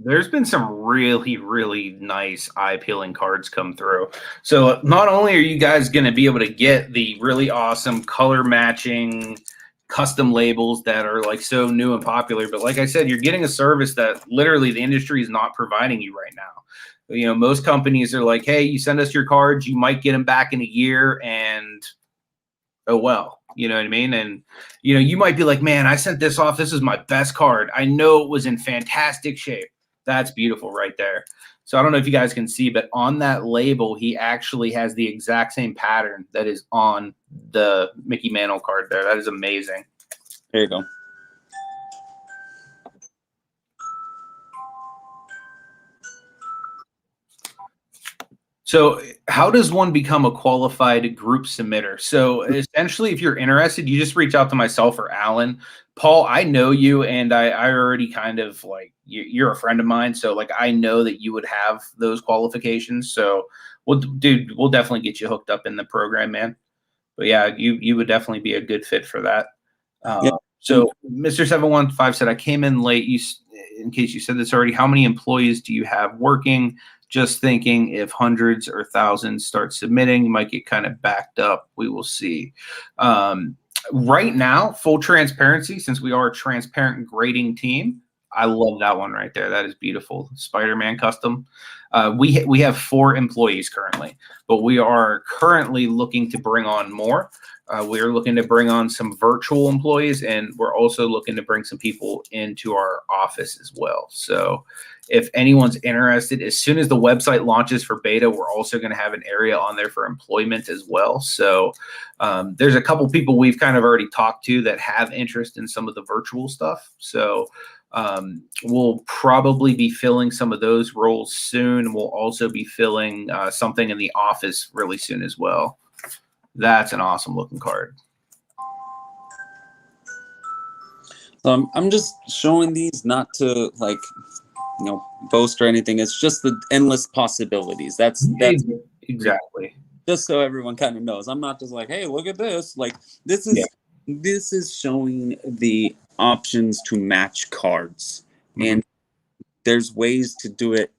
There's been some really, really nice eye-peeling cards come through. So not only are you guys going to be able to get the really awesome color-matching custom labels that are like so new and popular, but like I said, you're getting a service that literally the industry is not providing you right now. Most companies are like, hey, you send us your cards, you might get them back in a year, and oh well. You know what I mean? And, you might be like, man, I sent this off. This is my best card. I know it was in fantastic shape. That's beautiful right there. So I don't know if you guys can see, but on that label, he actually has the exact same pattern that is on the Mickey Mantle card there. That is amazing. There you go. So how does one become a qualified group submitter? So essentially, if you're interested, you just reach out to myself or Alan. Paul, I know you, and I already kind of you're a friend of mine. So I know that you would have those qualifications. So we'll definitely get you hooked up in the program, man. But yeah, you would definitely be a good fit for that. Yep. So Mr. 715 said, I came in late. In case you said this already, how many employees do you have working? Just thinking, if hundreds or thousands start submitting, you might get kind of backed up. We will see. Right now, full transparency, since we are a transparent grading team, I love that one right there. That is beautiful. Spider-Man custom. We have 4 employees currently, but we are currently looking to bring on more. We're looking to bring on some virtual employees, and we're also looking to bring some people into our office as well. So if anyone's interested, as soon as the website launches for beta, we're also going to have an area on there for employment as well. So there's a couple people we've kind of already talked to that have interest in some of the virtual stuff. So We'll probably be filling some of those roles soon. We'll also be filling something in the office really soon as well. That's an awesome looking card. I'm just showing these not to like, you know, boast or anything. It's just the endless possibilities. That's exactly. Just so everyone kind of knows. I'm not just like, hey, look at this. Like this is showing the options to match cards. And there's ways to do it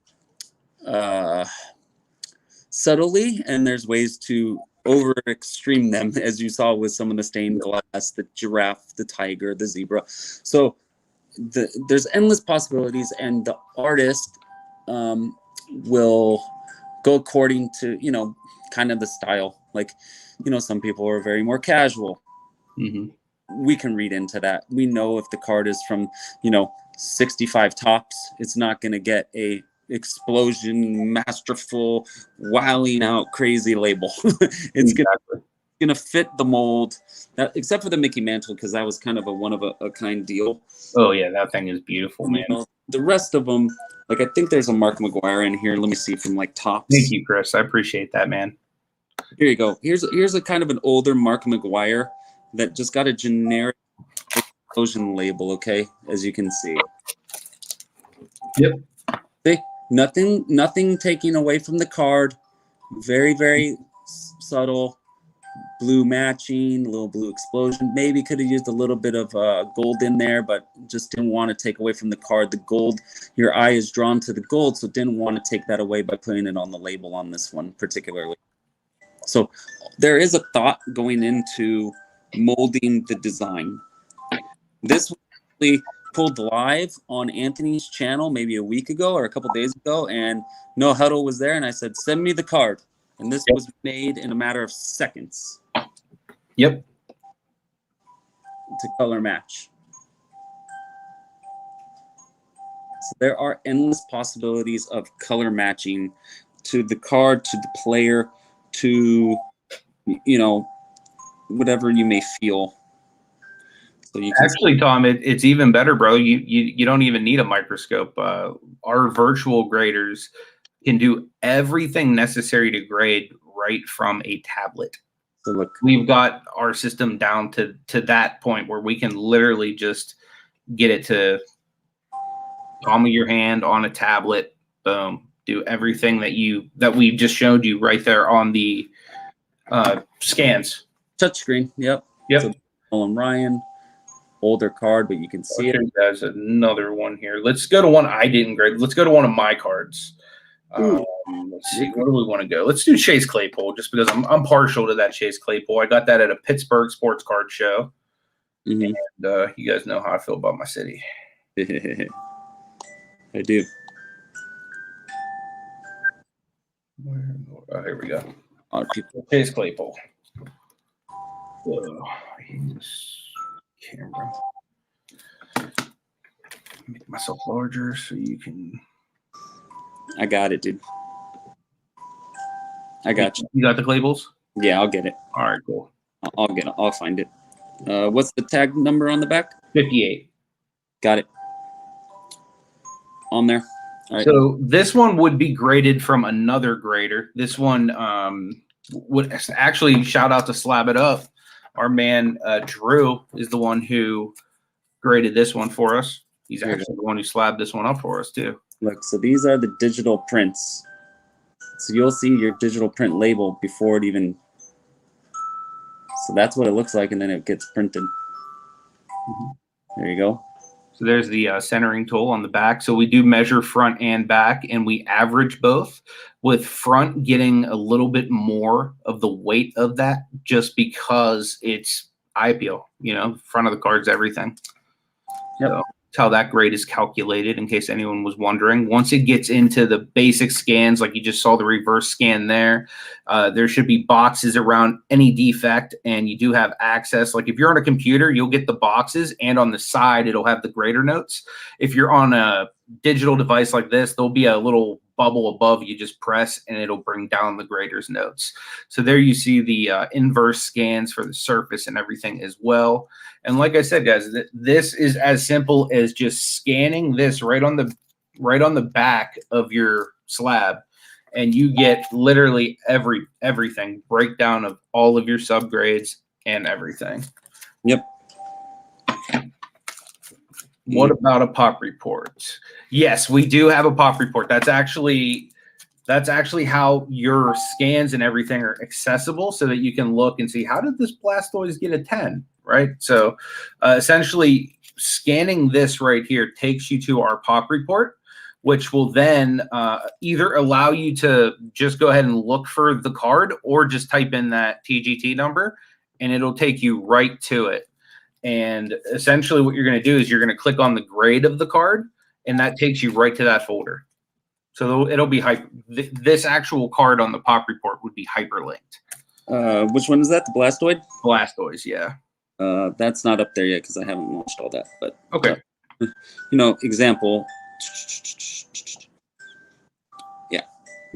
subtly, and there's ways to over extreme them, as you saw with some of the stained glass, the giraffe, the tiger, the zebra. So there's endless possibilities, and the artist will go according to, you know, kind of the style. Like, you know, some people are very more casual. We can read into that. We know if the card is from, you know, 65 tops, it's not going to get a explosion, masterful, wilding out, crazy label. It's gonna fit the mold, except for the Mickey Mantle, because that was kind of a one of a kind deal. Oh yeah, that thing is beautiful, man. You know, the rest of them, like I think there's a Mark McGuire in here. Let me see from like tops. Thank you, Chris. I appreciate that, man. Here you go. Here's a kind of an older Mark McGuire that just got a generic explosion label. Okay, as you can see. Yep. See? Nothing taking away from the card. Very, very subtle. Blue matching, a little blue explosion. Maybe could have used a little bit of gold in there, but just didn't want to take away from the card. The gold, your eye is drawn to the gold, so didn't want to take that away by putting it on the label on this one particularly. So there is a thought going into molding the design. This was actually pulled live on Anthony's channel maybe a week ago or a couple days ago, and No Huddle was there, and I said, send me the card. And this was made in a matter of seconds. Yep. To color match. So there are endless possibilities of color matching to the card, to the player, to, you know, whatever you may feel. So you can actually, Tom, it's even better, bro. You don't even need a microscope. Our virtual graders can do everything necessary to grade right from a tablet. So look, we've got our system down to that point where we can literally just get it to palm of your hand on a tablet. Boom, do everything that we've just showed you right there on the scans. Touchscreen. Yep. So Nolan Ryan, older card, but you can see it. There's another one here. Let's go to one I didn't grade. Let's go to one of my cards. Let's see, where do we want to go? Let's do Chase Claypool, just because I'm partial to that Chase Claypool. I got that at a Pittsburgh sports card show, and you guys know how I feel about my city. I do. Here we go. Chase Claypool. I hate this camera. Make myself larger so you can. I got it, dude. I got you. You got the Claypools? Yeah, I'll get it. All right, cool. I'll get it. I'll find it. What's the tag number on the back? 58. Got it. On there. All right. So this one would be graded from another grader. This one would actually, shout out to Slab It Up. Our man Drew is the one who graded this one for us. He's actually the one who slabbed this one up for us too. Look, so these are the digital prints. So you'll see your digital print label before it even. So that's what it looks like, and then it gets printed. There you go. So there's the centering tool on the back. So we do measure front and back, and we average both, with front getting a little bit more of the weight of that just because it's eye appeal. You know, front of the card's everything. Yep. So that's how that grade is calculated, in case anyone was wondering. Once it gets into the basic scans, like you just saw the reverse scan there, there should be boxes around any defect, and you do have access. Like if you're on a computer, you'll get the boxes, and on the side, it'll have the grader notes. If you're on a digital device like this, there'll be a little bubble above you just press and it'll bring down the grader's notes. So there you see the inverse scans for the surface and everything as well. And like I said, guys, this is as simple as just scanning this right on the back of your slab, and you get literally everything, breakdown of all of your subgrades and everything. Yep. What about a pop report? Yes, we do have a pop report. That's actually how your scans and everything are accessible, so that you can look and see, how did this Blastoise get a 10, right? So essentially scanning this right here takes you to our pop report, which will then either allow you to just go ahead and look for the card, or just type in that TGT number and it'll take you right to it. And essentially what you're going to do is you're going to click on the grade of the card, and that takes you right to that folder. So it'll be this actual card on the pop report would be hyperlinked. Which one is that? The Blastoise? Blastoise, yeah. That's not up there yet because I haven't launched all that. But okay. You know, example. Yeah,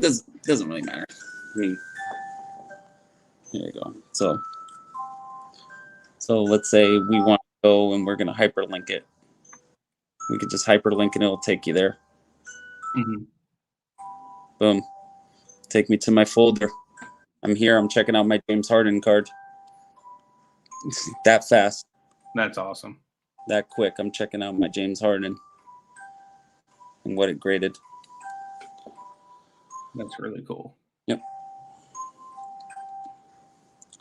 doesn't really matter. I mean, here you go. So let's say we want to go and we're going to hyperlink it. We could just hyperlink and it'll take you there. Mm-hmm. Boom. Take me to my folder. I'm here. I'm checking out my James Harden card. That fast. That's awesome. That quick. I'm checking out my James Harden and what it graded. That's really cool. Yep.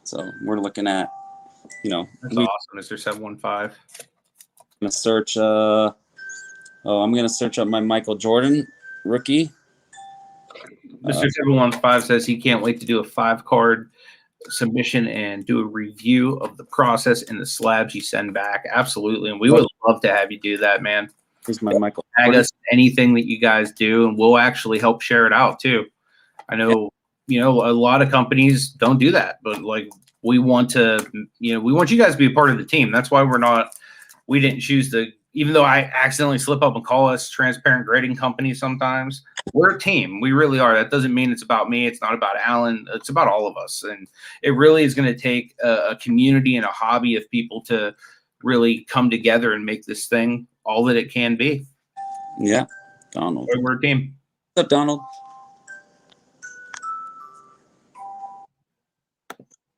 So we're looking at, you know, that's awesome, Mr. 715. I'm gonna search. I'm gonna search up my Michael Jordan rookie. Mr. 715 says he can't wait to do a 5-card submission and do a review of the process and the slabs you send back. Absolutely, and we would love to have you do that, man. Here's my Michael. Tag us anything that you guys do, and we'll actually help share it out too. I know, you know, a lot of companies don't do that, but like, we want to, you know, we want you guys to be a part of the team. That's why we didn't choose to, even though I accidentally slip up and call us transparent grading company sometimes, we're a team. We really are. That doesn't mean it's about me. It's not about Alan. It's about all of us. And it really is going to take a community and a hobby of people to really come together and make this thing all that it can be. Yeah. Donald. We're a team. What's up, Donald?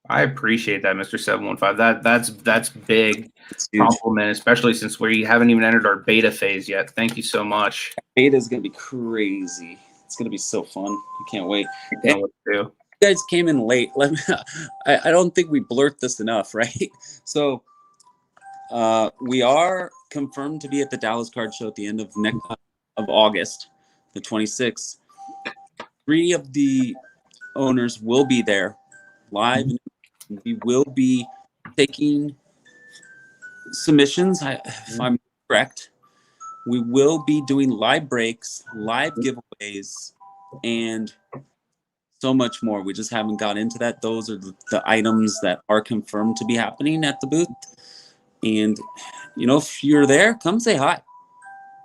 I appreciate that, Mr. 715. That's big compliment, especially since we haven't even entered our beta phase yet. Thank you so much. Beta is gonna be crazy. It's gonna be so fun. I can't wait. I know what to do. You guys came in late. I don't think we blurt this enough, right? So we are confirmed to be at the Dallas Card Show at the end of August, the 26th. 3 of the owners will be there live. We will be taking submissions, if I'm correct. We will be doing live breaks, live giveaways, and so much more. We just haven't got into that. Those are the items that are confirmed to be happening at the booth. And, you know, if you're there, come say hi.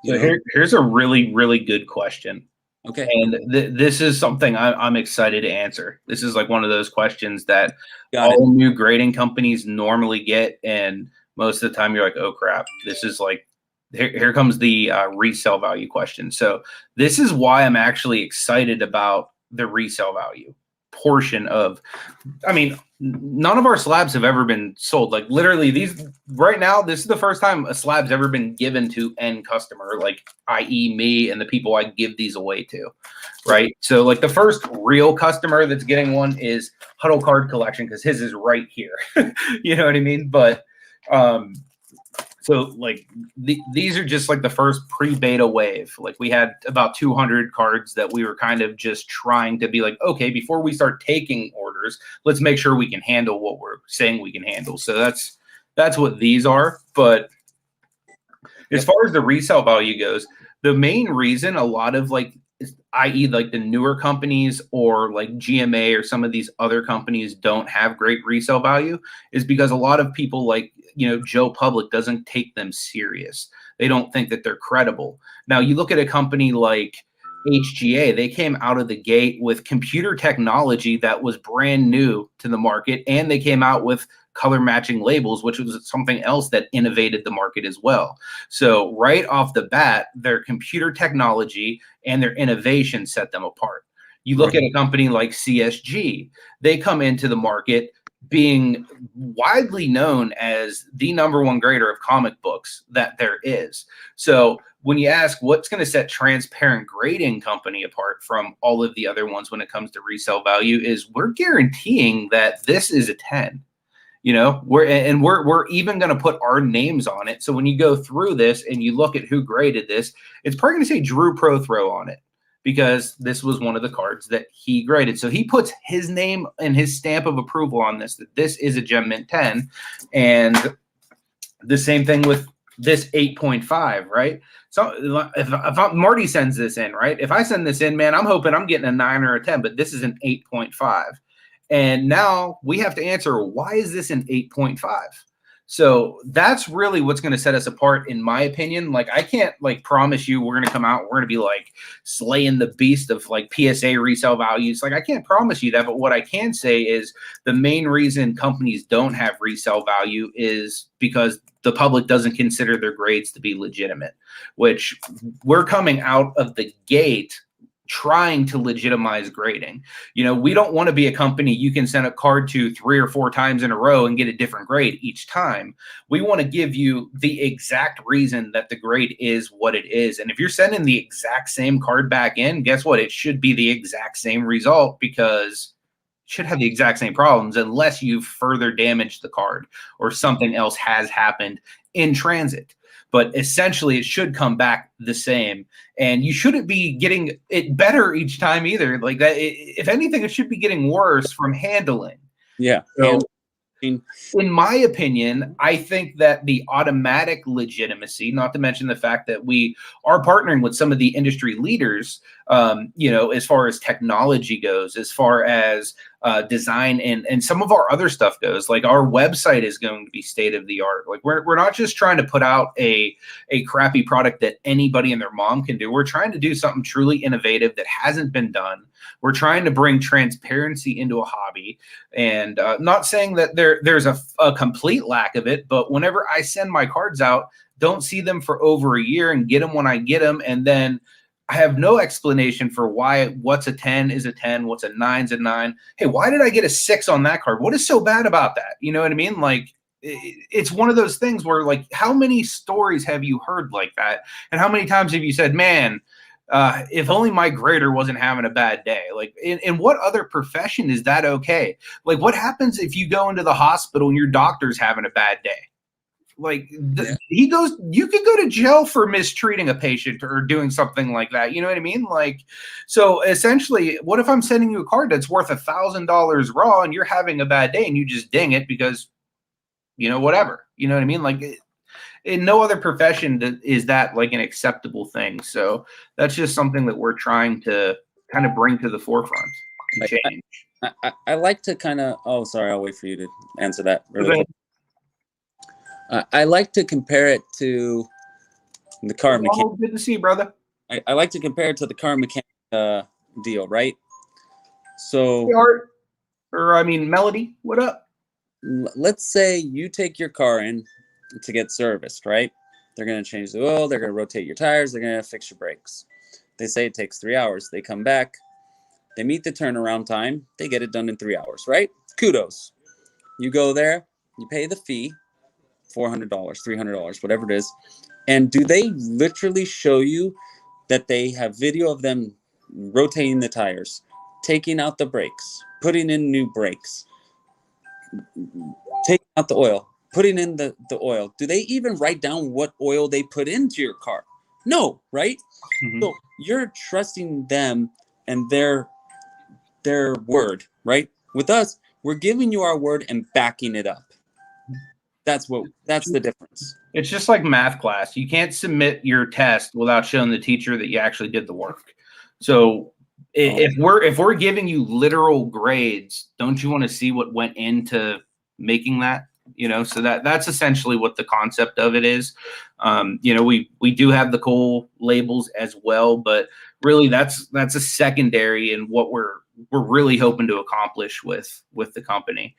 So here's a really, really good question. Okay. And this is something I'm excited to answer. This is like one of those questions that all new grading companies normally get. And most of the time you're like, oh, crap. This is like, here comes the resale value question. So this is why I'm actually excited about the resale value portion of, I mean, none of our slabs have ever been sold. Like literally these right now, this is the first time a slab's ever been given to end customer, like i.e. me and the people I give these away to, right? So like the first real customer that's getting one is Huddle Card Collection because his is right here. You know what I mean? But so like these are just like the first pre-beta wave. Like we had about 200 cards that we were kind of just trying to be like, okay, before we start taking orders, let's make sure we can handle what we're saying we can handle. So that's what these are. But as far as the resale value goes, the main reason a lot of like, i.e. like the newer companies or like GMA or some of these other companies don't have great resale value is because a lot of people like, you know, Joe Public doesn't take them serious. They don't think that they're credible. Now, you look at a company like HGA, they came out of the gate with computer technology that was brand new to the market, and they came out with color matching labels, which was something else that innovated the market as well. So right off the bat, their computer technology and their innovation set them apart. You look at a company like CSG, they come into the market being widely known as the #1 grader of comic books that there is. So when you ask what's going to set Transparent Grading Company apart from all of the other ones when it comes to resale value, is we're guaranteeing that this is a 10. You know, we're even going to put our names on it. So when you go through this and you look at who graded this, it's probably going to say Drew Prothrow on it, because this was one of the cards that he graded. So he puts his name and his stamp of approval on this, that this is a Gem Mint 10. And the same thing with this 8.5, right? So if Marty sends this in, right? If I send this in, man, I'm hoping I'm getting a 9 or a 10, but this is an 8.5. And now we have to answer, why is this an 8.5? So that's really what's going to set us apart, in my opinion. Like, I can't like promise you we're going to come out, we're going to be like slaying the beast of like PSA resale values. Like, I can't promise you that, but what I can say is the main reason companies don't have resale value is because the public doesn't consider their grades to be legitimate, which we're coming out of the gate trying to legitimize grading. You know, we don't want to be a company you can send a card to 3 or 4 times in a row and get a different grade each time. We want to give you the exact reason that the grade is what it is. And if you're sending the exact same card back in, guess what? It should be the exact same result, because it should have the exact same problems unless you've further damaged the card or something else has happened in transit. But essentially, it should come back the same, and you shouldn't be getting it better each time either. Like that, if anything, it should be getting worse from handling. Yeah. So, in my opinion, I think that the automatic legitimacy, not to mention the fact that we are partnering with some of the industry leaders, you know, as far as technology goes, as far as design and some of our other stuff goes. Like, our website is going to be state of the art. Like, we're not just trying to put out a crappy product that anybody and their mom can do. We're trying to do something truly innovative that hasn't been done. We're trying to bring transparency into a hobby, and not saying that there's a complete lack of it, but whenever I send my cards out, don't see them for over a year and get them when I get them, and then I have no explanation for why what's a 10 is a 10, what's a 9's a 9. Hey, why did I get a 6 on that card? What is so bad about that? You know what I mean? Like, it's one of those things where, like, how many stories have you heard like that? And how many times have you said, man, if only my grader wasn't having a bad day? Like, in what other profession is that okay? Like, what happens if you go into the hospital and your doctor's having a bad day? Like, you could go to jail for mistreating a patient or doing something like that. You know what I mean? Like, so essentially, what if I'm sending you a card that's worth $1,000 raw and you're having a bad day and you just ding it because, you know, whatever, you know what I mean? Like, in no other profession is that like an acceptable thing. So that's just something that we're trying to kind of bring to the forefront and change. I like to kind of, oh, sorry, I'll wait for you to answer that really quick. I like to compare it to the car mechanic. Good to see you, brother. I like to compare it to the car mechanic deal, right? So, hey, Art, or I mean, Melody, what up? Let's say you take your car in to get serviced, right? They're going to change the oil, they're going to rotate your tires, they're going to fix your brakes. They say it takes 3 hours. They come back, they meet the turnaround time, they get it done in 3 hours, right? Kudos. You go there, you pay the fee, $400, $300, whatever it is. And do they literally show you that they have video of them rotating the tires, taking out the brakes, putting in new brakes, taking out the oil, putting in the oil? Do they even write down what oil they put into your car? No, right? Mm-hmm. So you're trusting them and their word, right? With us, we're giving you our word and backing it up. That's the difference. It's just like math class. You can't submit your test without showing the teacher that you actually did the work. So if we're giving you literal grades, don't you want to see what went into making that? So that's essentially what the concept of it is. We do have the cool labels as well, but really that's a secondary in what we're really hoping to accomplish with the company.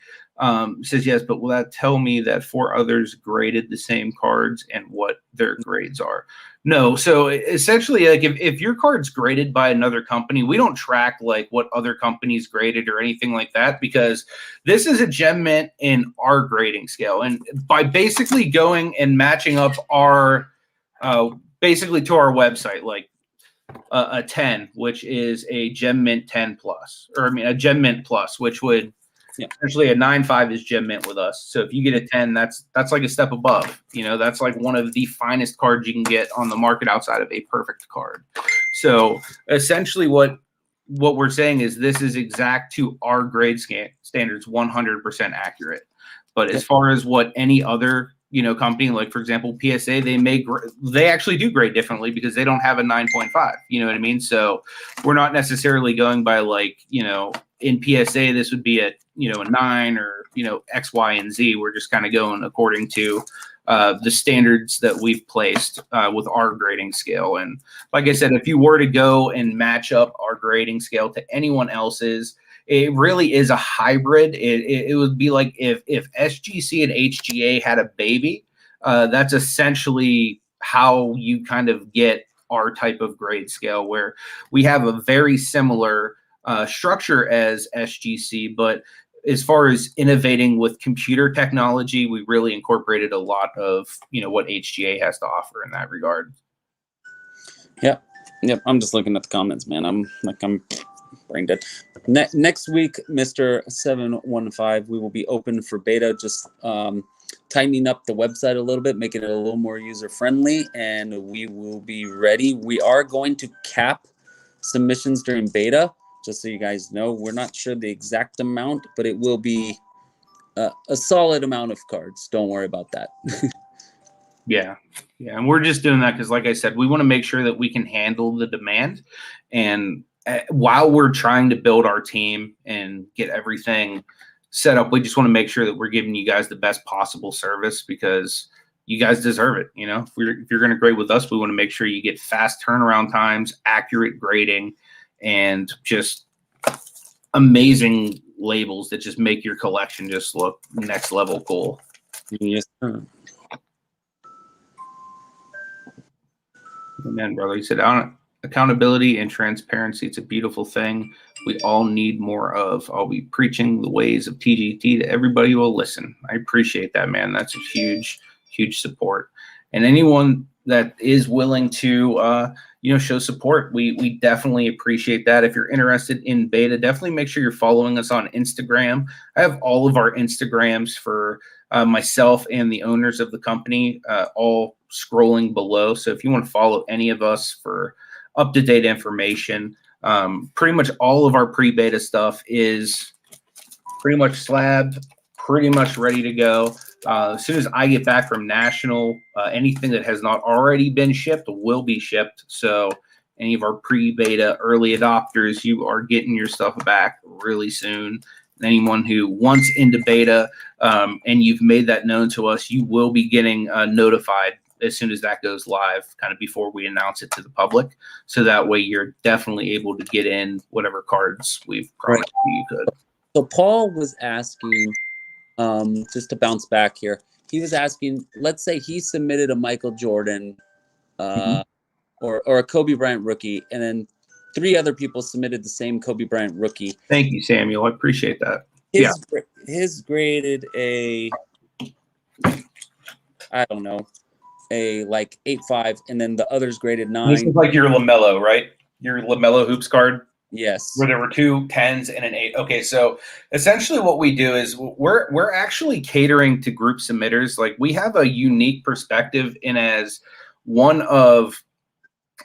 Says yes, but will that tell me that 4 others graded the same cards and what their grades are? No. So essentially, like if your card's graded by another company, we don't track like what other companies graded or anything like that, because this is a gem mint in our grading scale. And by basically going and matching up our basically to our website, like a 10, which is a gem mint 10 plus, or I mean a gem mint plus, which would essentially a 9.5 is gem mint with us. So if you get a 10, that's like a step above. That's like one of the finest cards you can get on the market outside of a perfect card. So essentially what we're saying is this is exact to our grade standards, 100% accurate. But as far as what any other company, like for example PSA, they actually do grade differently because they don't have a 9.5. You know what I mean? So we're not necessarily going by like in PSA this would be a 9 or X, Y, and Z. We're just kind of going according to the standards that we've placed with our grading scale. And like I said, if you were to go and match up our grading scale to anyone else's, it really is a hybrid. It would be like if SGC and HGA had a baby. That's essentially how you kind of get our type of grade scale, where we have a very similar structure as SGC, but as far as innovating with computer technology, we really incorporated a lot of what HGA has to offer in that regard. Yep. I'm just looking at the comments, man. I'm brain dead. Next week, Mr. 715, we will be open for beta, just tightening up the website a little bit, making it a little more user friendly, and we will be ready. We are going to cap submissions during beta, just so you guys know. We're not sure the exact amount, but it will be a solid amount of cards. Don't worry about that. Yeah. And we're just doing that because, like I said, we want to make sure that we can handle the demand. And while we're trying to build our team and get everything set up, we just want to make sure that we're giving you guys the best possible service, because you guys deserve it. If you're going to grade with us, we want to make sure you get fast turnaround times, accurate grading, and just amazing labels that just make your collection just look next level cool. Yes, sir. Amen, brother. He said, accountability and transparency, it's a beautiful thing we all need more of. I'll be preaching the ways of TGT to everybody who will listen. I appreciate that, man. That's a huge support. And anyone that is willing to show support, we definitely appreciate that. If you're interested in beta, definitely make sure you're following us on Instagram. I have all of our Instagrams for myself and the owners of the company all scrolling below. So if you want to follow any of us for up-to-date information, pretty much all of our pre-beta stuff is pretty much slabbed, pretty much ready to go. As soon as I get back from National, anything that has not already been shipped will be shipped. So any of our pre-beta early adopters, you are getting your stuff back really soon. Anyone who wants into beta and you've made that known to us, you will be getting notified as soon as that goes live, kind of before we announce it to the public. So that way you're definitely able to get in whatever cards we've promised you could. So Paul was asking, just to bounce back here, he was asking, let's say he submitted a Michael Jordan or a Kobe Bryant rookie, and then 3 other people submitted the same Kobe Bryant rookie. Thank you, Samuel. I appreciate that. His graded a, I don't know, a like 8.5, and then the others graded 9. This is like your LaMelo, right? Your LaMelo hoops card? Yes. Where there were 2 10s and an 8. Okay, so essentially what we do is we're actually catering to group submitters. Like, we have a unique perspective in as one of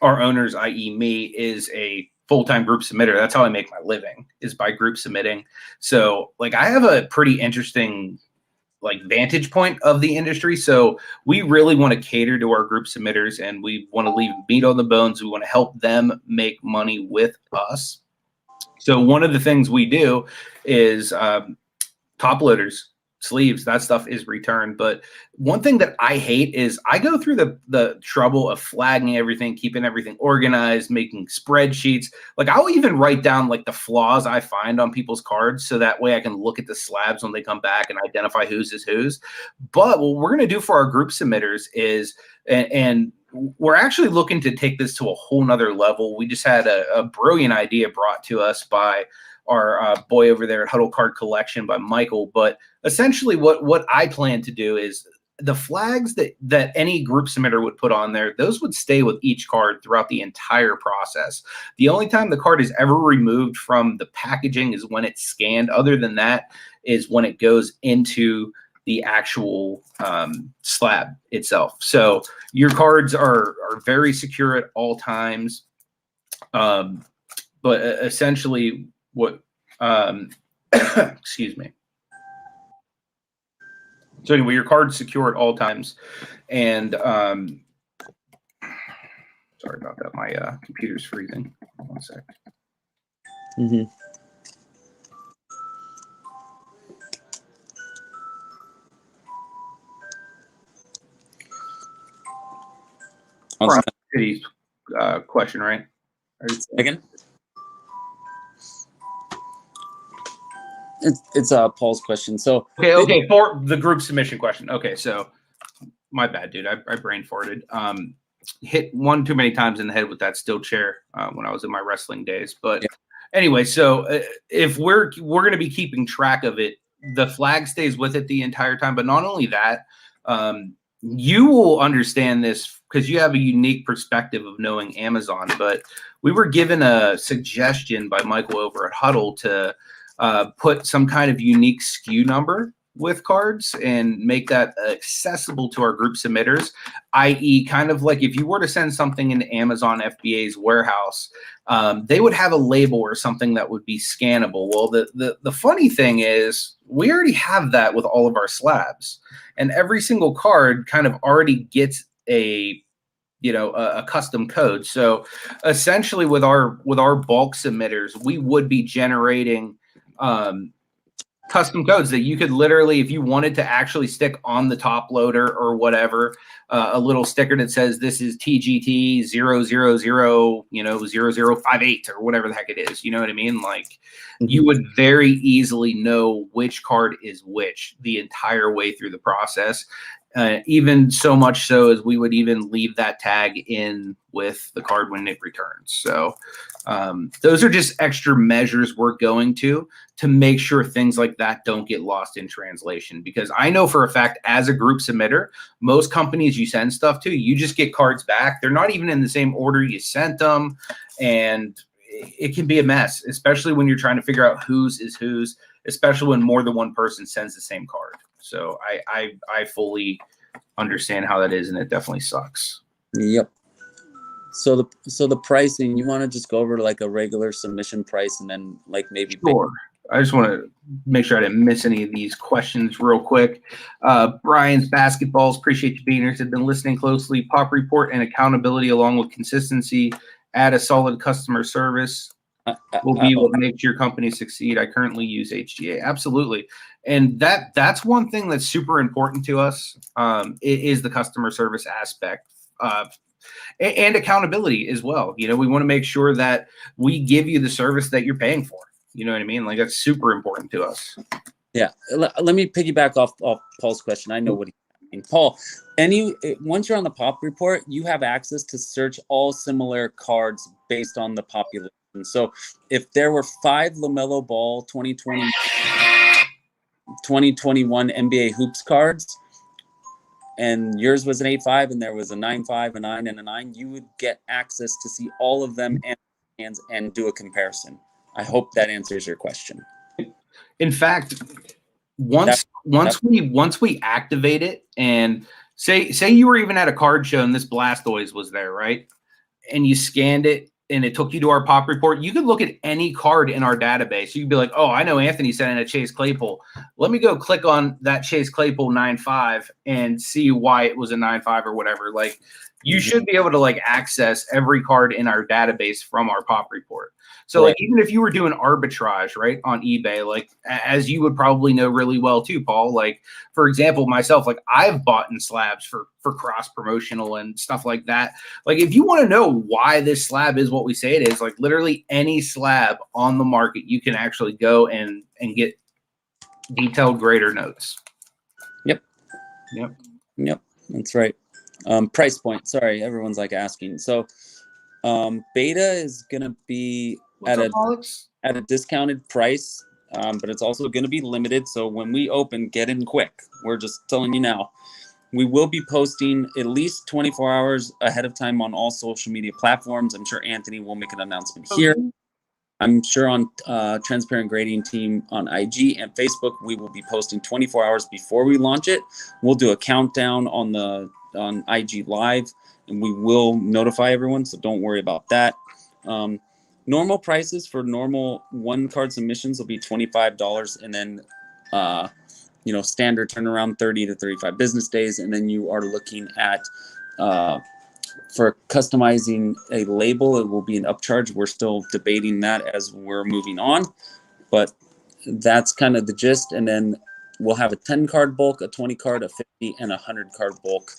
our owners, i.e. me, is a full-time group submitter. That's how I make my living, is by group submitting. So like I have a pretty interesting vantage point of the industry. So we really want to cater to our group submitters, and we want to leave meat on the bones. We want to help them make money with us. So one of the things we do is top loaders. sleeves, that stuff is returned. But one thing that I hate is I go through the trouble of flagging everything, keeping everything organized, making spreadsheets. Like I'll even write down like the flaws I find on people's cards, so that way I can look at the slabs when they come back and identify whose is whose. But what we're going to do for our group submitters is, and we're actually looking to take this to a whole nother level. We just had a brilliant idea brought to us by our boy over there at Huddle Card Collection by Michael. But essentially what I plan to do is the flags that any group submitter would put on there, those would stay with each card throughout the entire process. The only time the card is ever removed from the packaging is when it's scanned. Other than that is when it goes into the actual slab itself. So your cards are very secure at all times. But essentially what, excuse me. So anyway, your card's secure at all times. And sorry about that. My computer's freezing. One sec. Mm-hmm. City's question, right? Again? It's Paul's question. So okay, for the group submission question. Okay, so my bad, dude. I brain farted. Hit one too many times in the head with that steel chair when I was in my wrestling days. But anyway, so if we're going to be keeping track of it, the flag stays with it the entire time. But not only that, you will understand this because you have a unique perspective of knowing Amazon. But we were given a suggestion by Michael over at Huddle to put some kind of unique SKU number with cards and make that accessible to our group submitters, i.e. kind of like if you were to send something into Amazon FBA's warehouse, they would have a label or something that would be scannable. Well, the funny thing is we already have that with all of our slabs, and every single card kind of already gets a custom code. So essentially with our bulk submitters, we would be generating custom codes that you could literally, if you wanted to actually stick on the top loader or whatever, a little sticker that says this is TGT 000, 0058 or whatever the heck it is. You know what I mean? Like you would very easily know which card is which the entire way through the process. Even so much so as we would even leave that tag in with the card when it returns. So those are just extra measures we're going to make sure things like that don't get lost in translation. Because I know for a fact, as a group submitter, most companies you send stuff to, you just get cards back. They're not even in the same order you sent them. And it can be a mess, especially when you're trying to figure out whose is whose, especially when more than one person sends the same card. So I fully understand how that is, and it definitely sucks. Yep. So the pricing, you want to just go over like a regular submission price and then like maybe sure. I just want to make sure I didn't miss any of these questions real quick. Brian's Basketballs, appreciate you being here. Said, been listening closely. Pop report and accountability along with consistency. Add a solid customer service will be what makes your company succeed. I currently use HGA. Absolutely. And that's one thing that's super important to us, is the customer service aspect and accountability as well. We want to make sure that we give you the service that you're paying for. You know what I mean? Like that's super important to us. Yeah. Let me piggyback off Paul's question. I know what he means. Paul, once you're on the pop report, you have access to search all similar cards based on the population. So if there were 5 LaMelo Ball 2021 NBA Hoops cards, and yours was an 8.5, and there was a 9.5, a 9, and a 9, you would get access to see all of them and do a comparison. I hope that answers your question. In fact, once we activate it, and say you were even at a card show and this Blastoise was there, right? And you scanned it and it took you to our pop report, you could look at any card in our database. You could be like, oh, I know Anthony sent in a Chase Claypool. Let me go click on that Chase Claypool 9.5 and see why it was a 9.5 or whatever. Like you should be able to like access every card in our database from our pop report. So Right. like even if you were doing arbitrage, right, on eBay, like as you would probably know really well too, Paul, like for example, myself, like I've bought in slabs for cross promotional and stuff like that. Like if you want to know why this slab is what we say it is, like literally any slab on the market, you can actually go and get detailed grader notes. Yep. Yep. Yep. That's right. Price point. Sorry, everyone's like asking. So beta is gonna be What's up, Alex? at a discounted price, but it's also gonna be limited. So when we open, get in quick. We're just telling you now. We will be posting at least 24 hours ahead of time on all social media platforms. I'm sure Anthony will make an announcement here. I'm sure on Transparent Grading Team on IG and Facebook, we will be posting 24 hours before we launch it. We'll do a countdown on IG Live, and we will notify everyone, so don't worry about that. Normal prices for normal one-card submissions will be $25, and then standard turnaround 30 to 35 business days, and then you are looking at for customizing a label, it will be an upcharge. We're still debating that as we're moving on, but that's kind of the gist. And then we'll have a 10 card bulk, a 20 card, a 50, and a 100 card bulk.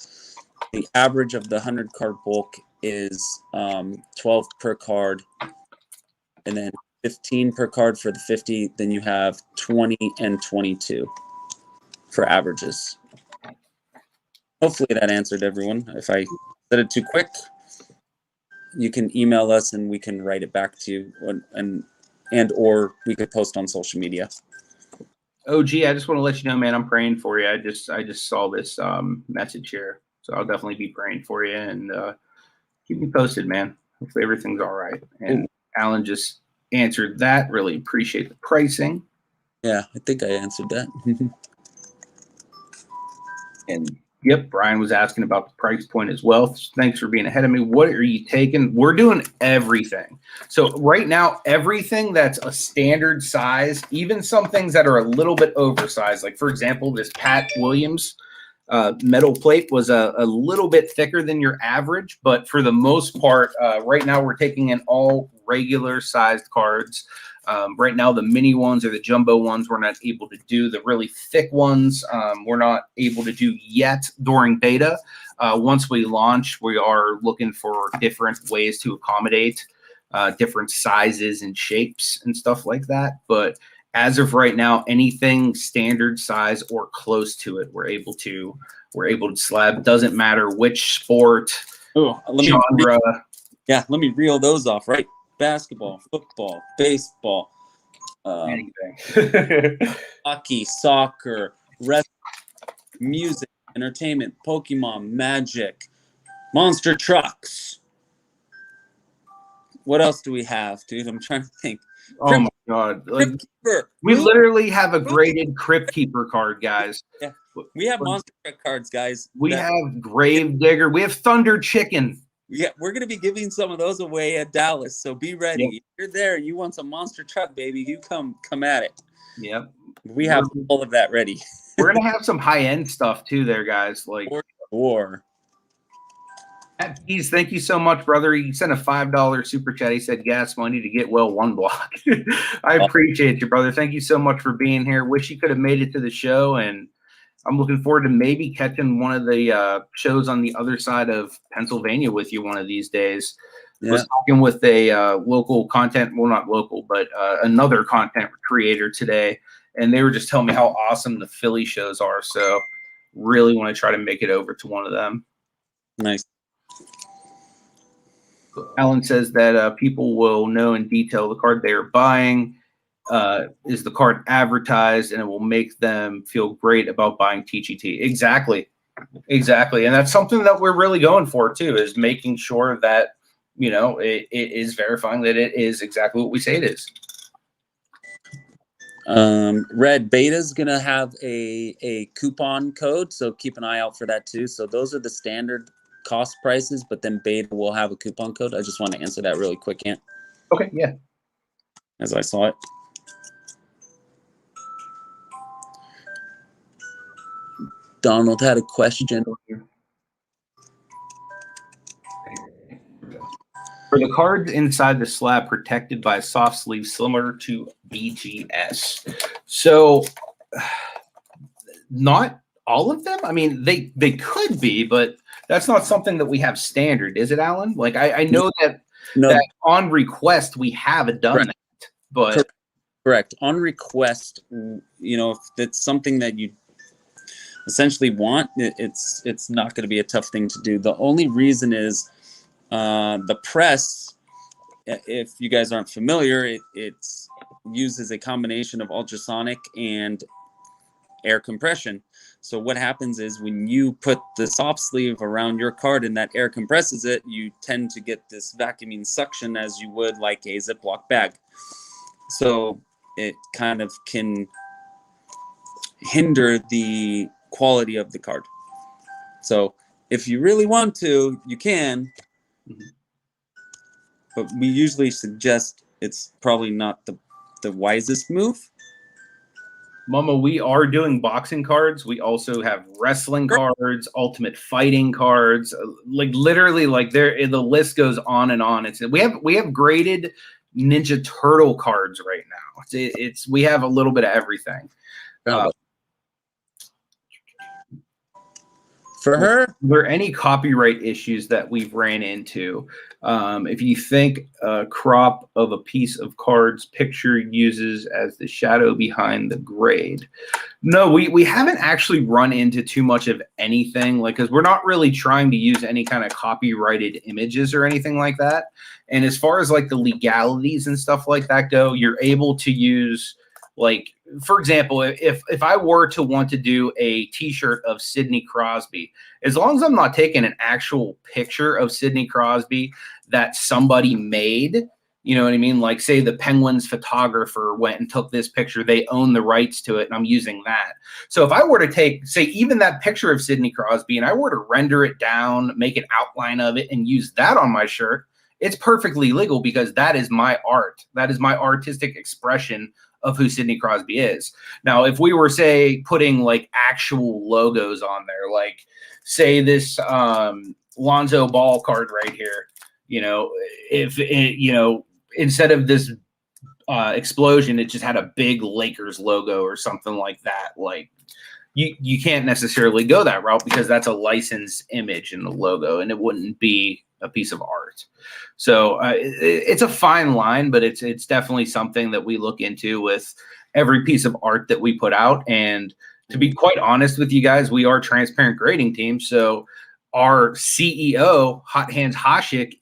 The average of the 100 card bulk is 12 per card, and then 15 per card for the 50. Then you have 20 and 22 for averages. Hopefully that answered everyone. If I said it too quick, you can email us and we can write it back to you, and or we could post on social media. OG, I just want to let you know, man, I'm praying for you. I just saw this message here, so I'll definitely be praying for you, and keep me posted, man. Hopefully everything's all right. And Alan just answered that. Really appreciate the pricing. Yeah, I think I answered that. And yep, Brian was asking about the price point as well. Thanks for being ahead of me. What are you taking? We're doing everything. So right now, everything that's a standard size, even some things that are a little bit oversized, like for example, this Pat Williams metal plate was a little bit thicker than your average, but for the most part, right now we're taking in all regular sized cards. Right now, the mini ones or the jumbo ones, we're not able to do. The really thick ones, we're not able to do yet during beta. Once we launch, we are looking for different ways to accommodate different sizes and shapes and stuff like that. But as of right now, anything standard size or close to it, we're able to slab. Doesn't matter which sport, genre. Let me reel those off, right? Basketball, football, baseball, Anything. hockey, soccer, wrestling, music, entertainment, Pokemon, Magic, monster trucks. What else do we have, dude? I'm trying to think. Oh my God. Like, we literally have a graded Crypt Keeper card, guys. Yeah. We have monster truck cards, guys. We have Grave Digger. We have Thunder Chicken. Yeah, we're going to be giving some of those away at Dallas, so be ready. Yep. If you're there, you want some monster truck, baby, you come at it. Yep. We have all of that ready. We're going to have some high-end stuff too there, guys. Like War. Keys, thank you so much, brother. He sent a $5 super chat. He said gas money to get well one block. I appreciate you, brother. Thank you so much for being here. Wish you could have made it to the show, and I'm looking forward to maybe catching one of the shows on the other side of Pennsylvania with you one of these days. Yeah. I was talking with a local content, well, not local, but another content creator today, and they were just telling me how awesome the Philly shows are. So really want to try to make it over to one of them. Nice. Alan says that people will know in detail the card they are buying. Is the card advertised, and it will make them feel great about buying TGT. Exactly. And that's something that we're really going for too, is making sure that, you know, it is verifying that it is exactly what we say it is. Red Beta is going to have a coupon code, so keep an eye out for that too. So those are the standard cost prices, but then Beta will have a coupon code. I just want to answer that really quick, Ant. Okay, yeah. As I saw it. Donald had a question. For the cards inside the slab protected by a soft sleeve similar to BGS. So not all of them. I mean, they could be, but that's not something that we have standard, is it, Alan? Like I know that that on request we have done that, but correct. On request, you know, if it's something that you essentially want, it's not going to be a tough thing to do. The only reason is the press. If you guys aren't familiar, it uses a combination of ultrasonic and air compression. So what happens is when you put the soft sleeve around your card and that air compresses it, you tend to get this vacuuming suction as you would like a Ziploc bag. So it kind of can hinder the quality of the card. So if you really want to, you can. But we usually suggest it's probably not the wisest move. Mama, we are doing boxing cards. We also have wrestling cards, ultimate fighting cards. Like literally, like the list goes on and on. We have graded Ninja Turtle cards right now. We have a little bit of everything. For her, are there any copyright issues that we've ran into? If you think a crop of a piece of card's picture uses as the shadow behind the grade. No, we haven't actually run into too much of anything, like, because we're not really trying to use any kind of copyrighted images or anything like that. And as far as like the legalities and stuff like that go, you're able to use, like, for example, if I were to want to do a t-shirt of Sidney Crosby, as long as I'm not taking an actual picture of Sidney Crosby that somebody made, you know what I mean? Like, say the Penguins photographer went and took this picture, they own the rights to it, and I'm using that. So if I were to take, say, even that picture of Sidney Crosby, and I were to render it down, make an outline of it, and use that on my shirt, it's perfectly legal because that is my art. That is my artistic expression of who Sidney Crosby is. Now, if we were, say, putting like actual logos on there, like say this Lonzo Ball card right here, you know, if it, you know, instead of this explosion, it just had a big Lakers logo or something like that, like you can't necessarily go that route because that's a licensed image in the logo and it wouldn't be a piece of art. So it's a fine line, but it's definitely something that we look into with every piece of art that we put out. And to be quite honest with you guys, we are a transparent grading team. So our CEO, Hot Hands Hashik,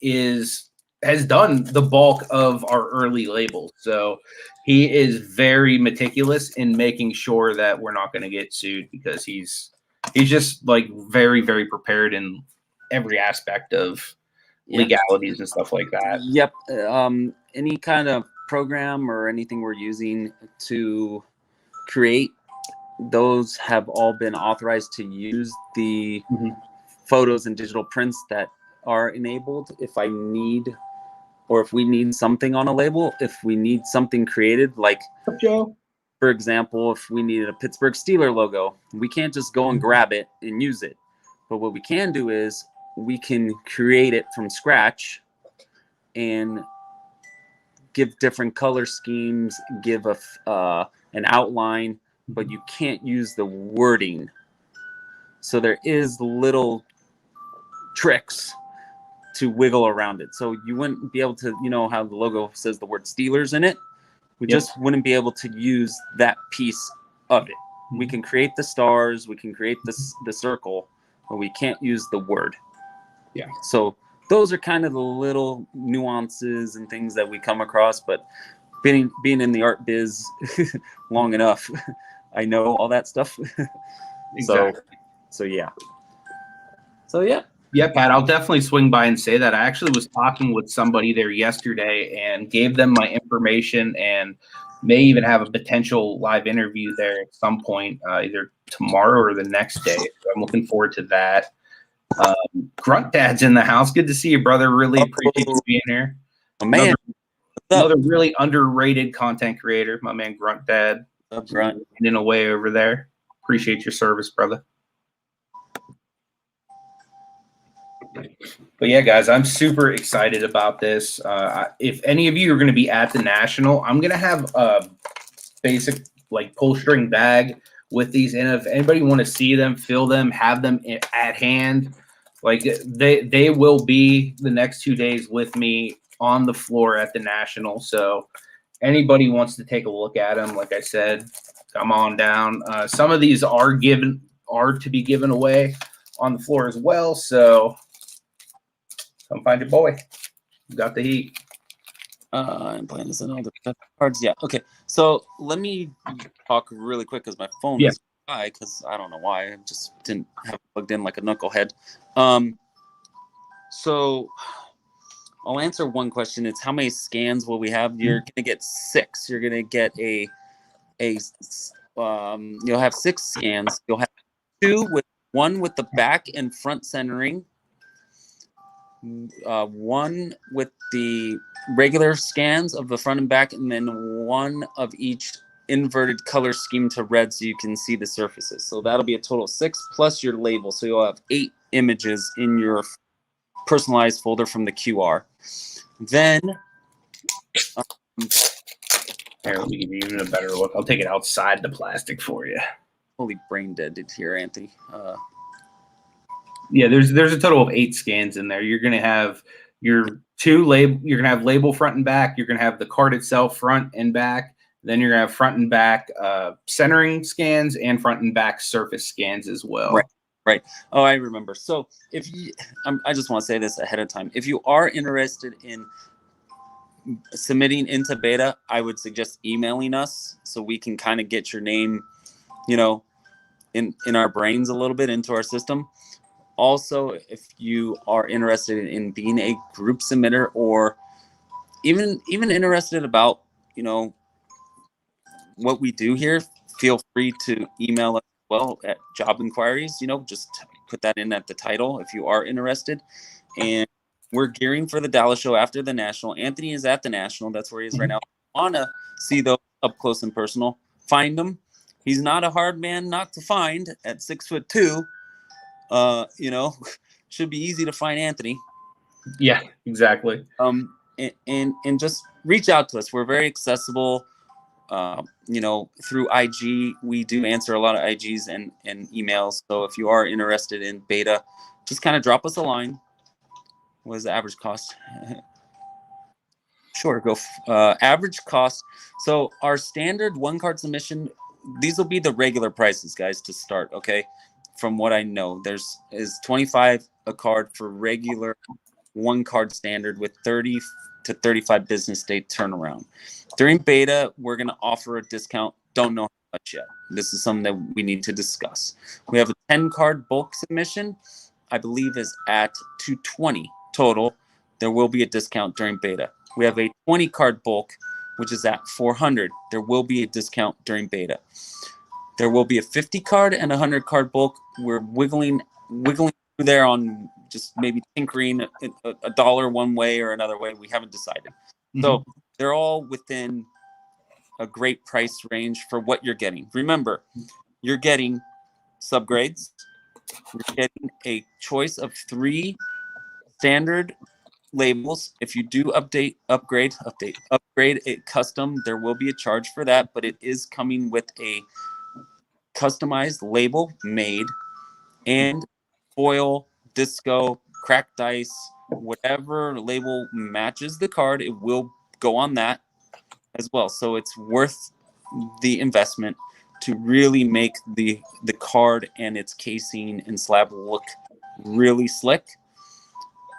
has done the bulk of our early labels. So he is very meticulous in making sure that we're not going to get sued because he's just like very, very prepared in every aspect of legalities and stuff like that. Yep. Any kind of program or anything we're using to create those have all been authorized to use the photos and digital prints that are enabled. If I need, or if we need something on a label, if we need something created, like for example, if we needed a Pittsburgh Steelers logo, we can't just go and grab it and use it. But what we can do is we can create it from scratch and give different color schemes, give an outline, but you can't use the wording. So there is little tricks to wiggle around it. So you wouldn't be able to, you know how the logo says the word Steelers in it? We just wouldn't be able to use that piece of it. We can create the stars, we can create the circle, but we can't use the word. Yeah. So those are kind of the little nuances and things that we come across, but being in the art biz long enough, I know all that stuff. Exactly. So yeah. Yeah, Pat, I'll definitely swing by and say that. I actually was talking with somebody there yesterday and gave them my information and may even have a potential live interview there at some point, either tomorrow or the next day. So I'm looking forward to that. Grunt Dad's in the house. Good to see you, brother. Really appreciate you being here. Oh, man. Another really underrated content creator, my man Grunt Dad. Grunt. In a way over there. Appreciate your service, brother. But yeah, guys, I'm super excited about this. If any of you are going to be at the National, I'm going to have a basic like pull string bag with these. And if anybody want to see them, feel them, have them at hand, like they will be the next 2 days with me on the floor at the National. So anybody wants to take a look at them, like I said, come on down. Some of these are to be given away on the floor as well. So come find your boy. You got the heat. I'm playing this in all the cards. Yeah. Okay. So let me talk really quick because my phone Yeah. is high because I don't know why. I just didn't have it plugged in like a knucklehead. So I'll answer one question. It's how many scans will we have? You're gonna get 6. You're gonna get you'll have 6 scans. You'll have 2 with 1 with the back and front centering. 1 with the regular scans of the front and back, and then 1 of each inverted color scheme to red so you can see the surfaces. So that'll be a total of 6 plus your label. So you'll have 8 images in your personalized folder from the QR. Then here, let me give you even a better look. I'll take it outside the plastic for you. Holy brain dead here, Anthony. Yeah, there's a total of 8 scans in there. You're gonna have your 2 label. You're gonna have label front and back. You're gonna have the card itself front and back. Then you're gonna have front and back centering scans and front and back surface scans as well. Right. Oh, I remember. So if you, I just want to say this ahead of time. If you are interested in submitting into beta, I would suggest emailing us so we can kind of get your name, in our brains a little bit into our system. Also, if you are interested in being a group submitter or even interested about, what we do here, feel free to email us as well at job inquiries. Just put that in at the title if you are interested. And we're gearing for the Dallas show after the National. Anthony is at the National. That's where he is right now. Want to see those up close and personal? Find him. He's not a hard man not to find at 6'2". Should be easy to find Anthony. Yeah, exactly. And just reach out to us. We're very accessible. Through IG, we do answer a lot of IGs and emails. So if you are interested in beta, just kind of drop us a line. What is the average cost? Sure, go. Average cost. So our standard 1-card submission, these will be the regular prices, guys, to start. Okay. From what I know, is $25 a card for regular 1-card standard with 30 to 35 business day turnaround. During beta, we're going to offer a discount. Don't know how much yet. This is something that we need to discuss. We have a 10-card bulk submission, I believe is at $220 total. There will be a discount during beta. We have a 20-card bulk, which is at $400. There will be a discount during beta. There will be a 50-card and a 100-card bulk. We're wiggling through there on just maybe tinkering a dollar one way or another way. We haven't decided. Mm-hmm. So they're all within a great price range for what you're getting. Remember, you're getting subgrades. You're getting a choice of 3 standard labels. If you do upgrade it custom, there will be a charge for that, but it is coming with a customized label made and foil, disco, cracked dice, whatever label matches the card, it will go on that as well. So it's worth the investment to really make the card and its casing and slab look really slick.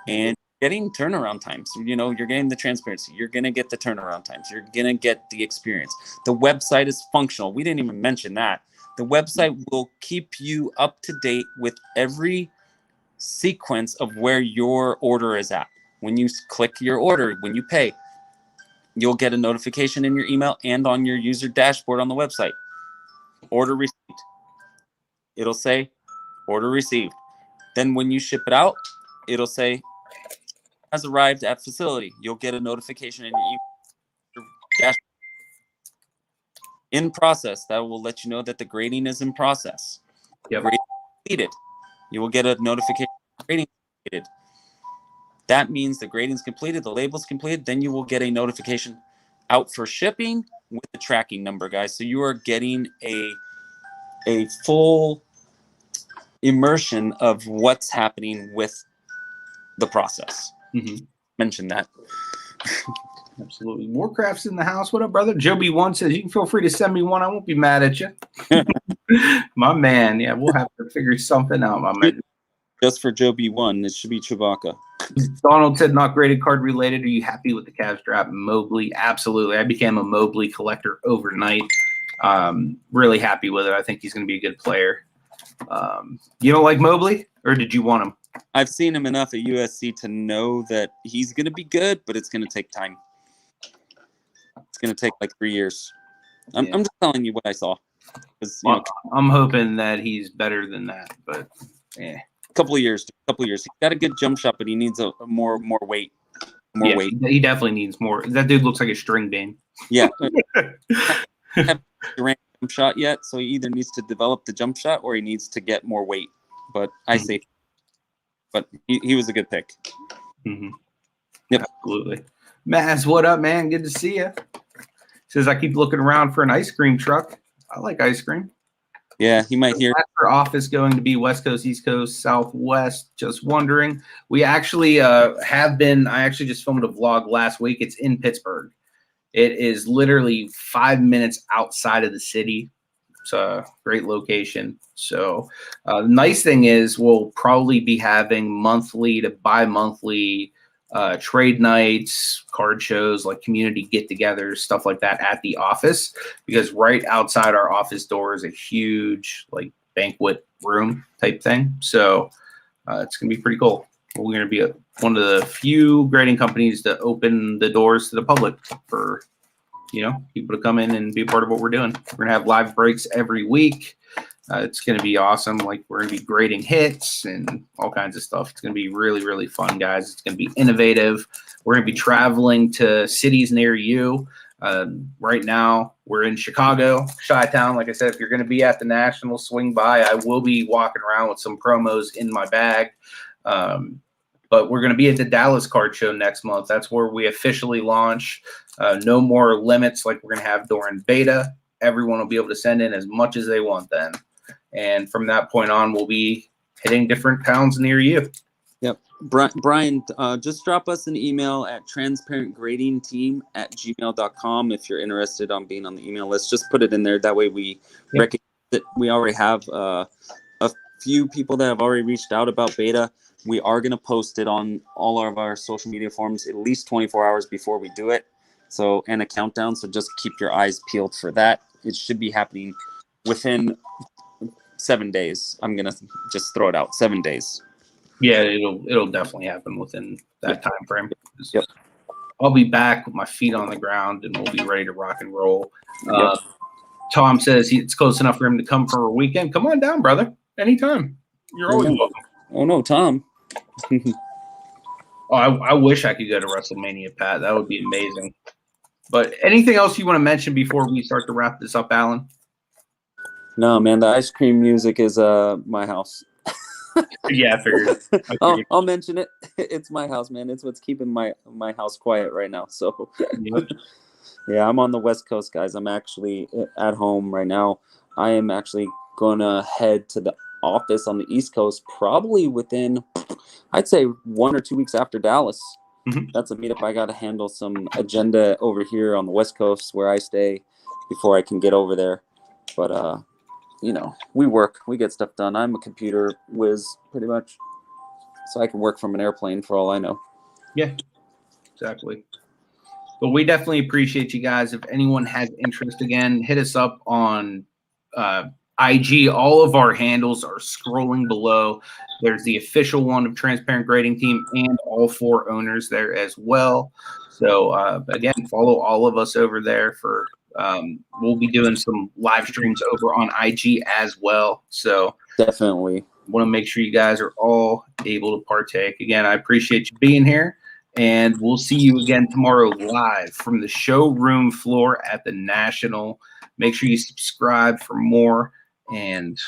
And getting turnaround times, you're getting the transparency, you're going to get the turnaround times, you're going to get the experience. The website is functional. We didn't even mention that. The website will keep you up to date with every sequence of where your order is at. When you click your order, when you pay, you'll get a notification in your email and on your user dashboard on the website. Order received. It'll say order received. Then when you ship it out, it'll say has arrived at facility. You'll get a notification in your email dashboard. In process, that will let you know that the grading is in process. Yep. Grading completed. You will get a notification grading completed. that means the grading's completed, the label's completed. Then you will get a notification out for shipping with the tracking number, guys. So you are getting a full immersion of what's happening with the process. Mm-hmm. Mention that. Absolutely. Warcraft's in the house. What up, brother? Joe B1 says, you can feel free to send me one. I won't be mad at you. My man. Yeah, we'll have to figure something out, my man. Just for Joe B1, it should be Chewbacca. Donald said, not graded card related. Are you happy with the Cavs draft? Mobley? Absolutely. I became a Mobley collector overnight. Really happy with it. I think he's going to be a good player. You don't like Mobley, or did you want him? I've seen him enough at USC to know that he's going to be good, but it's going to take time. It's going to take like 3 years. I'm just telling you what I saw. I'm hoping that he's better than that, but yeah. A couple of years. He's got a good jump shot, but he needs a more weight. Weight. He definitely needs more. That dude looks like a string bean. Yeah. Haven't Durant jump shot yet, so he either needs to develop the jump shot or he needs to get more weight. But I say, but he was a good pick. Mm-hmm. Yep, absolutely. Maz, what up, man? Good to see you. Says I keep looking around for an ice cream truck. I like ice cream. Yeah, he might hear. For office going to be West Coast, East Coast, Southwest. Just wondering. We actually have been. I actually just filmed a vlog last week. It's in Pittsburgh. It is literally 5 minutes outside of the city. It's a great location. So the nice thing is we'll probably be having monthly to bi-monthly trade nights, card shows, like community get-togethers, stuff like that at the office, because right outside our office door is a huge like banquet room type thing. So it's going to be pretty cool. We're going to be one of the few grading companies to open the doors to the public for, people to come in and be a part of what we're doing. We're going to have live breaks every week. It's going to be awesome. Like, we're going to be grading hits and all kinds of stuff. It's going to be really, really fun, guys. It's going to be innovative. We're going to be traveling to cities near you. Right now, we're in Chicago, Chi-Town. Like I said, if you're going to be at the National, swing by. I will be walking around with some promos in my bag. But we're going to be at the Dallas Card Show next month. That's where we officially launch. No more limits like we're going to have during beta. Everyone will be able to send in as much as they want then. And from that point on, we'll be hitting different towns near you. Yep. Brian, just drop us an email at transparentgradingteam@gmail.com if you're interested on being on the email list. Just put it in there. That way we recognize that we already have a few people that have already reached out about beta. We are going to post it on all of our social media forums at least 24 hours before we do it. So, and a countdown. So just keep your eyes peeled for that. It should be happening within 7 days. I'm going to just throw it out. 7 days. Yeah, it'll definitely happen within that time frame. Yep. I'll be back with my feet on the ground and we'll be ready to rock and roll. Tom says it's close enough for him to come for a weekend. Come on down, brother. Anytime. You're always welcome. Oh, no, Tom. I wish I could go to WrestleMania, Pat. That would be amazing. But anything else you want to mention before we start to wrap this up, Alan? No, man. The ice cream music is my house. Yeah, I figured. I'll mention it. It's my house, man. It's what's keeping my house quiet right now. So, yeah, I'm on the West Coast, guys. I'm actually at home right now. I am actually going to head to the office on the East Coast probably within, I'd say, 1 or 2 weeks after Dallas. Mm-hmm. That's a meetup. I got to handle some agenda over here on the West Coast where I stay before I can get over there. But, we work. We get stuff done. I'm a computer whiz pretty much. So I can work from an airplane for all I know. Yeah, exactly. But we definitely appreciate you guys. If anyone has interest, again, hit us up on IG. All of our handles are scrolling below. There's the official one of Transparent Grading Team and all 4 owners there as well. So again, follow all of us over there for we'll be doing some live streams over on IG as well. So definitely want to make sure you guys are all able to partake. Again, I appreciate you being here, and we'll see you again tomorrow live from the showroom floor at the National. Make sure you subscribe for more, and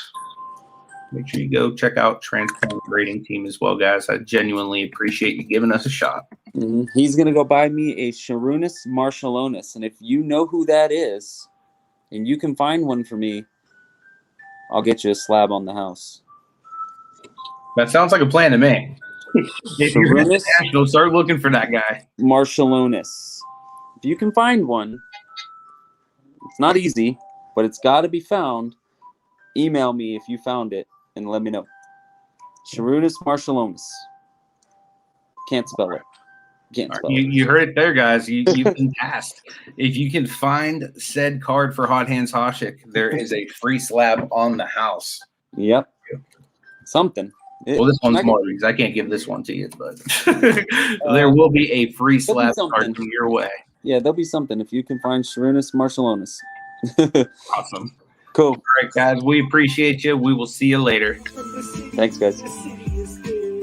Make sure you go check out Transparent Grading Team as well, guys. I genuinely appreciate you giving us a shot. He's going to go buy me a Sharunas Marshallonis. And if you know who that is, and you can find one for me, I'll get you a slab on the house. That sounds like a plan to me. If you're at the National, start looking for that guy. Marshallonis. If you can find one, it's not easy, but it's got to be found. Email me if you found it and let me know. Sharunas Marshallonis. Can't spell it. You heard it there, guys. You've been tasked. If you can find said card for Hot Hands Hoshik, there is a free slab on the house. Yep. Something. Well, this one's more because I can't give this one to you, but there will be a free slab card coming your way. Yeah, there'll be something if you can find Sharunas Marshallonis. Awesome. Cool. All right, guys. We appreciate you. We will see you later. Thanks, guys.